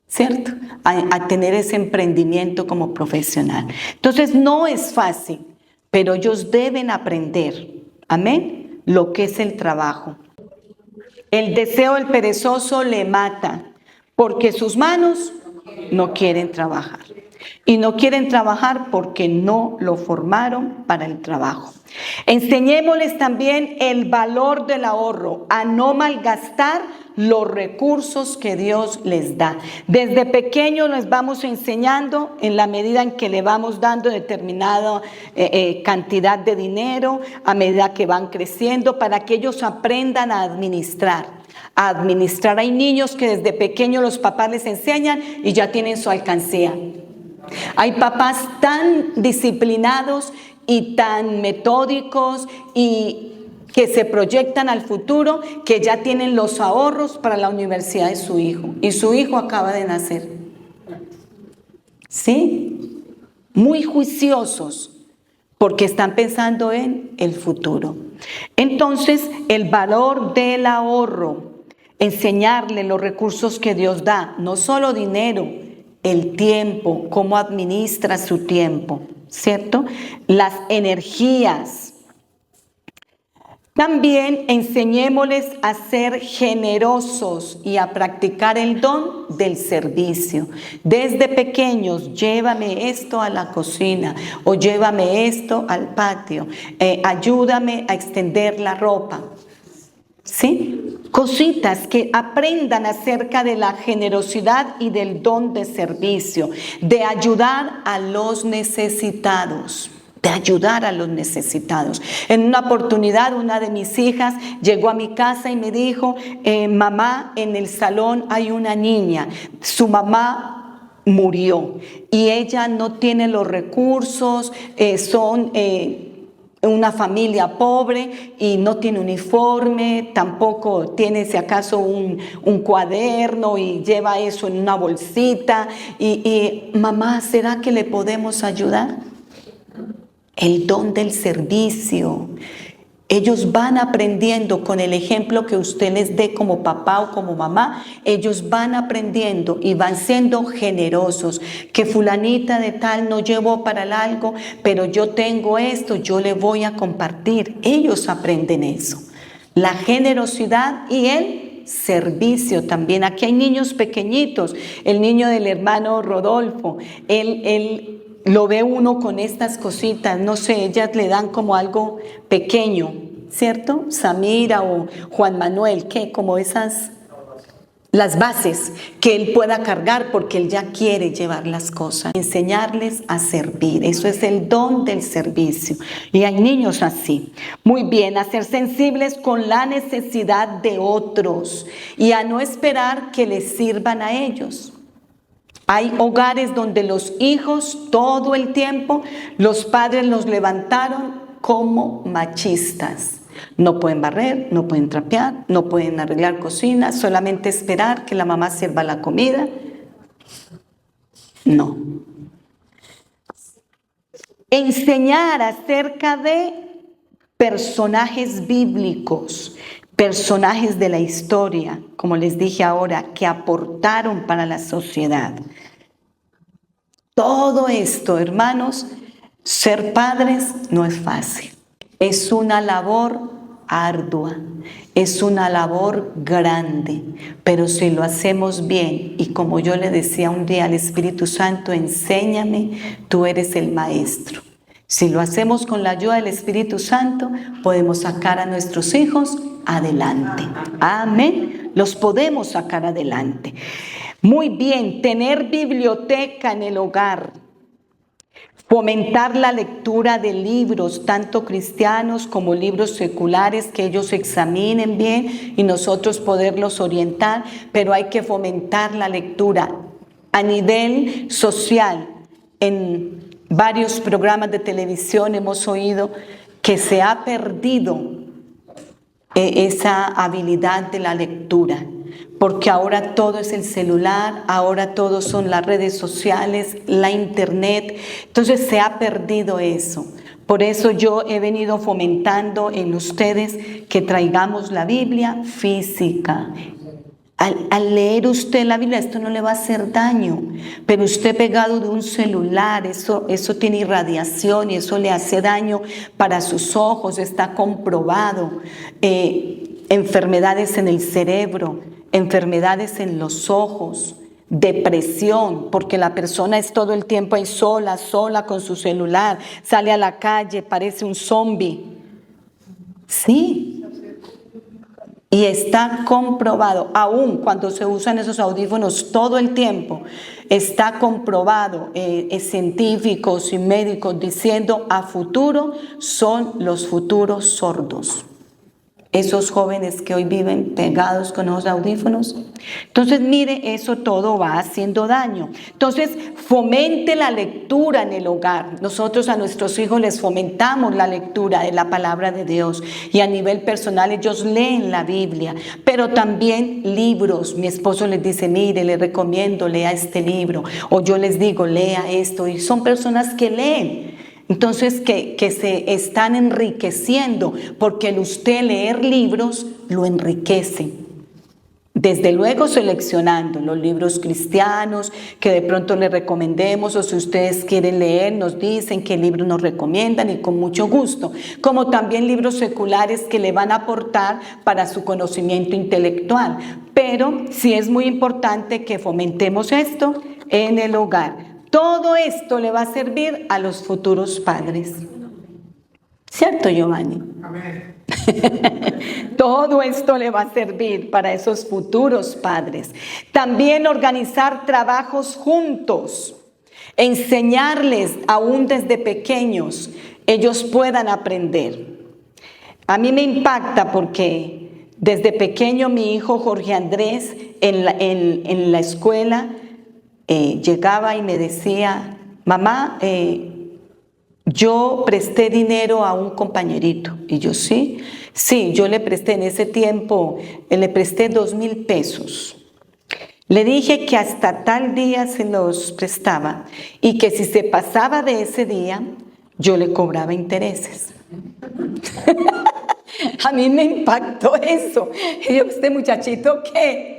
¿Cierto? A tener ese emprendimiento como profesional. Entonces no es fácil, pero ellos deben aprender, amén, lo que es el trabajo. El deseo del perezoso le mata, porque sus manos no quieren trabajar. y no quieren trabajar porque no lo formaron para el trabajo. Enseñémosles también el valor del ahorro, a no malgastar los recursos que Dios les da. Desde pequeños les vamos enseñando en la medida en que le vamos dando determinada cantidad de dinero, a medida que van creciendo, para que ellos aprendan a administrar. Hay niños que desde pequeños los papás les enseñan y ya tienen su alcancía. Hay papás tan disciplinados y tan metódicos y que se proyectan al futuro, que ya tienen los ahorros para la universidad de su hijo. Y su hijo acaba de nacer. ¿Sí? Muy juiciosos, porque están pensando en el futuro. Entonces, el valor del ahorro, enseñarle los recursos que Dios da, no solo dinero, el tiempo, cómo administra su tiempo, ¿cierto? Las energías. También enseñémosles a ser generosos y a practicar el don del servicio. Desde pequeños, llévame esto a la cocina o llévame esto al patio, ayúdame a extender la ropa. ¿Sí? Cositas que aprendan acerca de la generosidad y del don de servicio, de ayudar a los necesitados. En una oportunidad, una de mis hijas llegó a mi casa y me dijo, mamá, en el salón hay una niña, su mamá murió y ella no tiene los recursos, son una familia pobre y no tiene uniforme, tampoco tiene si acaso un cuaderno y lleva eso en una bolsita y mamá, ¿será que le podemos ayudar? El don del servicio. Ellos van aprendiendo con el ejemplo que usted les dé como papá o como mamá. Ellos van aprendiendo y van siendo generosos. Que fulanita de tal no llevó para el algo, pero yo tengo esto, yo le voy a compartir. Ellos aprenden eso. La generosidad y el servicio también. Aquí hay niños pequeñitos. El niño del hermano Rodolfo, él lo ve uno con estas cositas, no sé, ellas le dan como algo pequeño, ¿cierto? Samira o Juan Manuel, ¿qué? Como esas, las bases que él pueda cargar porque él ya quiere llevar las cosas. Enseñarles a servir, eso es el don del servicio. Y hay niños así. Muy bien, a ser sensibles con la necesidad de otros y a no esperar que les sirvan a ellos. Hay hogares donde los hijos todo el tiempo, los padres los levantaron como machistas. No pueden barrer, no pueden trapear, no pueden arreglar cocina, solamente esperar que la mamá sirva la comida. No. Enseñar acerca de personajes bíblicos, personajes de la historia, como les dije ahora, que aportaron para la sociedad. Todo esto, hermanos, ser padres no es fácil. Es una labor ardua, es una labor grande, pero si lo hacemos bien, y como yo le decía un día al Espíritu Santo, enséñame, tú eres el maestro. Si lo hacemos con la ayuda del Espíritu Santo, podemos sacar a nuestros hijos adelante. Amén. Los podemos sacar adelante. Muy bien, tener biblioteca en el hogar. Fomentar la lectura de libros, tanto cristianos como libros seculares, que ellos examinen bien y nosotros poderlos orientar, pero hay que fomentar la lectura a nivel social. En varios programas de televisión hemos oído que se ha perdido esa habilidad de la lectura, porque ahora todo es el celular, ahora todo son las redes sociales, la internet, entonces se ha perdido eso. Por eso yo he venido fomentando en ustedes que traigamos la Biblia física. Al leer usted la Biblia, esto no le va a hacer daño, pero usted pegado de un celular, eso tiene irradiación y eso le hace daño para sus ojos, está comprobado. Enfermedades en el cerebro, enfermedades en los ojos, depresión, porque la persona es todo el tiempo ahí sola con su celular, sale a la calle, parece un zombie. Sí. Y está comprobado, aún cuando se usan esos audífonos todo el tiempo, está comprobado, científicos y médicos diciendo a futuro son los futuros sordos. Esos jóvenes que hoy viven pegados con los audífonos. Entonces, mire, eso todo va haciendo daño. Entonces, fomente la lectura en el hogar. Nosotros a nuestros hijos les fomentamos la lectura de la palabra de Dios. Y a nivel personal ellos leen la Biblia, pero también libros. Mi esposo les dice, mire, le recomiendo, lea este libro. O yo les digo, lea esto. Y son personas que leen. Entonces que se están enriqueciendo, porque el usted leer libros lo enriquece. Desde luego seleccionando los libros cristianos que de pronto le recomendemos, o si ustedes quieren leer nos dicen qué libros nos recomiendan y con mucho gusto. Como también libros seculares que le van a aportar para su conocimiento intelectual. Pero sí es muy importante que fomentemos esto en el hogar. Todo esto le va a servir a los futuros padres. ¿Cierto, Giovanni? Amén. Todo esto le va a servir para esos futuros padres. También organizar trabajos juntos. Enseñarles aún desde pequeños, ellos puedan aprender. A mí me impacta porque desde pequeño mi hijo Jorge Andrés en la escuela llegaba y me decía, mamá, yo presté dinero a un compañerito. Y yo, sí, yo le presté en ese tiempo, le presté 2,000 pesos. Le dije que hasta tal día se los prestaba y que si se pasaba de ese día, yo le cobraba intereses. A mí me impactó eso. Y yo, ¿este muchachito qué?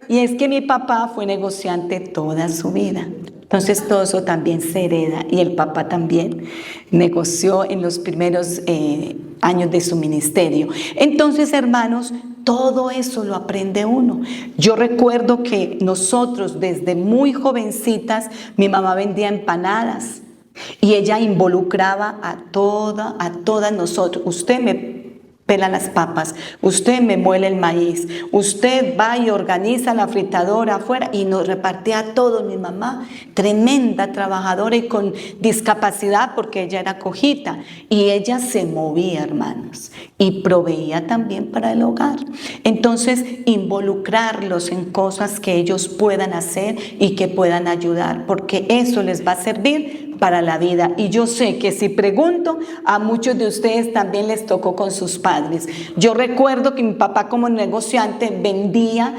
Y es que mi papá fue negociante toda su vida. Entonces todo eso también se hereda. Y el papá también negoció en los primeros años de su ministerio. Entonces, hermanos, todo eso lo aprende uno. Yo recuerdo que nosotros desde muy jovencitas, mi mamá vendía empanadas. Y ella involucraba a todas nosotros. Usted me pela las papas, usted me muele el maíz, usted va y organiza la fritadora afuera, y nos repartía a todos. Mi mamá, tremenda trabajadora y con discapacidad porque ella era cojita, y ella se movía, hermanos, y proveía también para el hogar. Entonces, involucrarlos en cosas que ellos puedan hacer y que puedan ayudar, porque eso les va a servir para la vida. Y yo sé que si pregunto, a muchos de ustedes también les tocó con sus padres. Yo recuerdo que mi papá como negociante vendía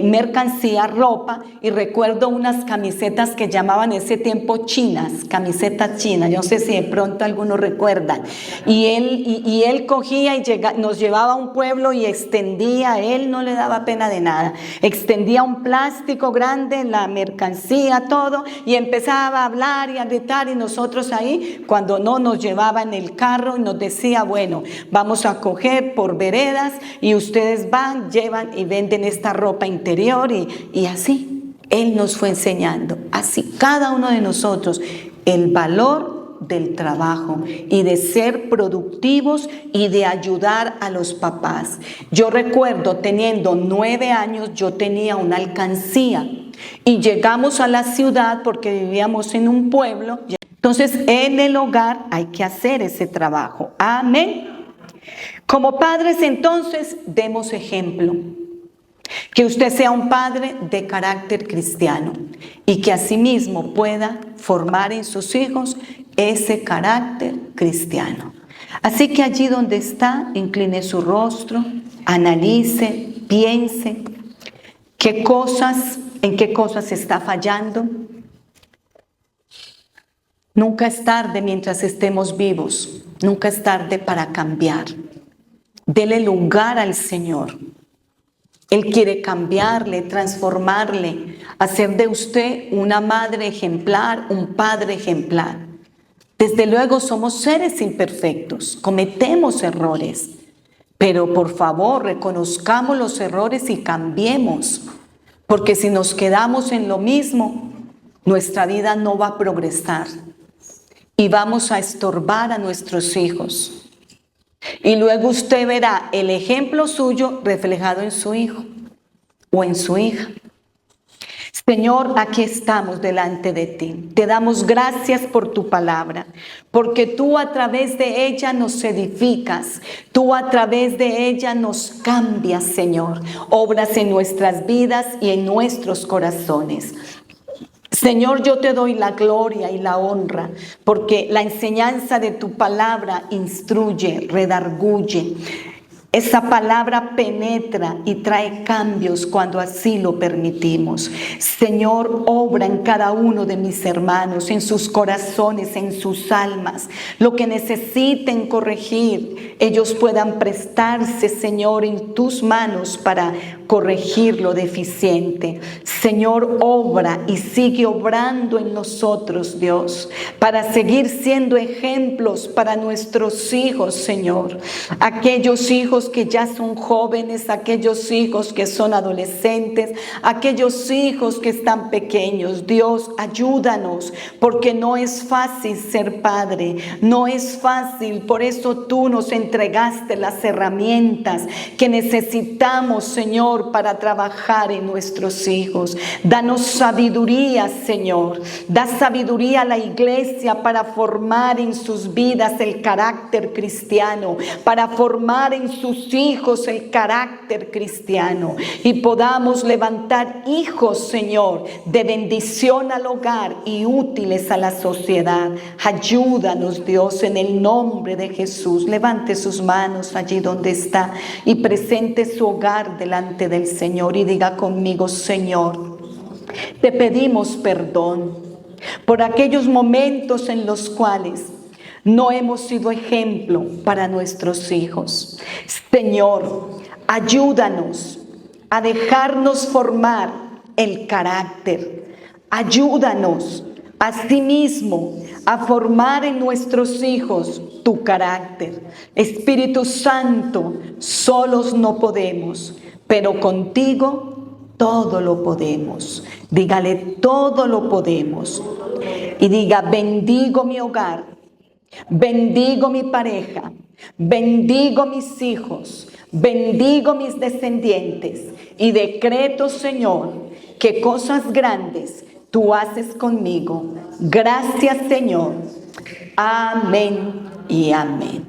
mercancía, ropa, y recuerdo unas camisetas que llamaban ese tiempo chinas, camisetas chinas, yo no sé si de pronto algunos recuerdan. Y él cogía y nos llevaba a un pueblo y extendía, él no le daba pena de nada, extendía un plástico grande, la mercancía, todo, y empezaba a hablar y a gritar. Y nosotros ahí, cuando no nos llevaba en el carro, y nos decía, bueno, vamos a coger por veredas y ustedes van, llevan y venden esta ropa interior, y así. Él nos fue enseñando, así cada uno de nosotros, el valor del trabajo y de ser productivos y de ayudar a los papás. Yo recuerdo teniendo 9 años, yo tenía una alcancía. Y llegamos a la ciudad porque vivíamos en un pueblo. Entonces, en el hogar hay que hacer ese trabajo. Amén. Como padres, entonces, demos ejemplo. Que usted sea un padre de carácter cristiano y que asimismo pueda formar en sus hijos ese carácter cristiano. Así que allí donde está, incline su rostro, analice, piense en qué cosas está fallando. Nunca es tarde mientras estemos vivos, nunca es tarde para cambiar. Dele lugar al Señor. Él quiere cambiarle, transformarle, hacer de usted una madre ejemplar, un padre ejemplar. Desde luego somos seres imperfectos, cometemos errores, pero por favor reconozcamos los errores y cambiemos. Porque si nos quedamos en lo mismo, nuestra vida no va a progresar y vamos a estorbar a nuestros hijos. Y luego usted verá el ejemplo suyo reflejado en su hijo o en su hija. Señor, aquí estamos delante de ti. Te damos gracias por tu palabra, porque tú a través de ella nos edificas, tú a través de ella nos cambias, Señor. Obras en nuestras vidas y en nuestros corazones. Señor, yo te doy la gloria y la honra, porque la enseñanza de tu palabra instruye, redarguye. Esa palabra penetra y trae cambios cuando así lo permitimos. Señor, obra en cada uno de mis hermanos, en sus corazones, en sus almas. Lo que necesiten corregir, ellos puedan prestarse, Señor, en tus manos para corregir lo deficiente. Señor, obra y sigue obrando en nosotros, Dios, para seguir siendo ejemplos para nuestros hijos, Señor. Aquellos hijos que ya son jóvenes, aquellos hijos que son adolescentes, aquellos hijos que están pequeños. Dios, ayúdanos, porque no es fácil ser padre, no es fácil. Por eso tú nos entregaste las herramientas que necesitamos, Señor, para trabajar en nuestros hijos. Danos sabiduría, Señor. Da sabiduría a la iglesia para formar en sus vidas el carácter cristiano, para formar en sus hijos el carácter cristiano y podamos levantar hijos, Señor, de bendición al hogar y útiles a la sociedad. Ayúdanos, Dios, en el nombre de Jesús. Levante sus manos allí donde está y presente su hogar delante del Señor y diga conmigo: Señor, te pedimos perdón por aquellos momentos en los cuales no hemos sido ejemplo para nuestros hijos. Señor, ayúdanos a dejarnos formar el carácter. Ayúdanos asimismo a formar en nuestros hijos tu carácter. Espíritu Santo, solos no podemos, pero contigo todo lo podemos. Dígale: todo lo podemos. Y diga: bendigo mi hogar, bendigo mi pareja, bendigo mis hijos, bendigo mis descendientes y decreto, Señor, que cosas grandes tú haces conmigo. Gracias, Señor. Amén y amén.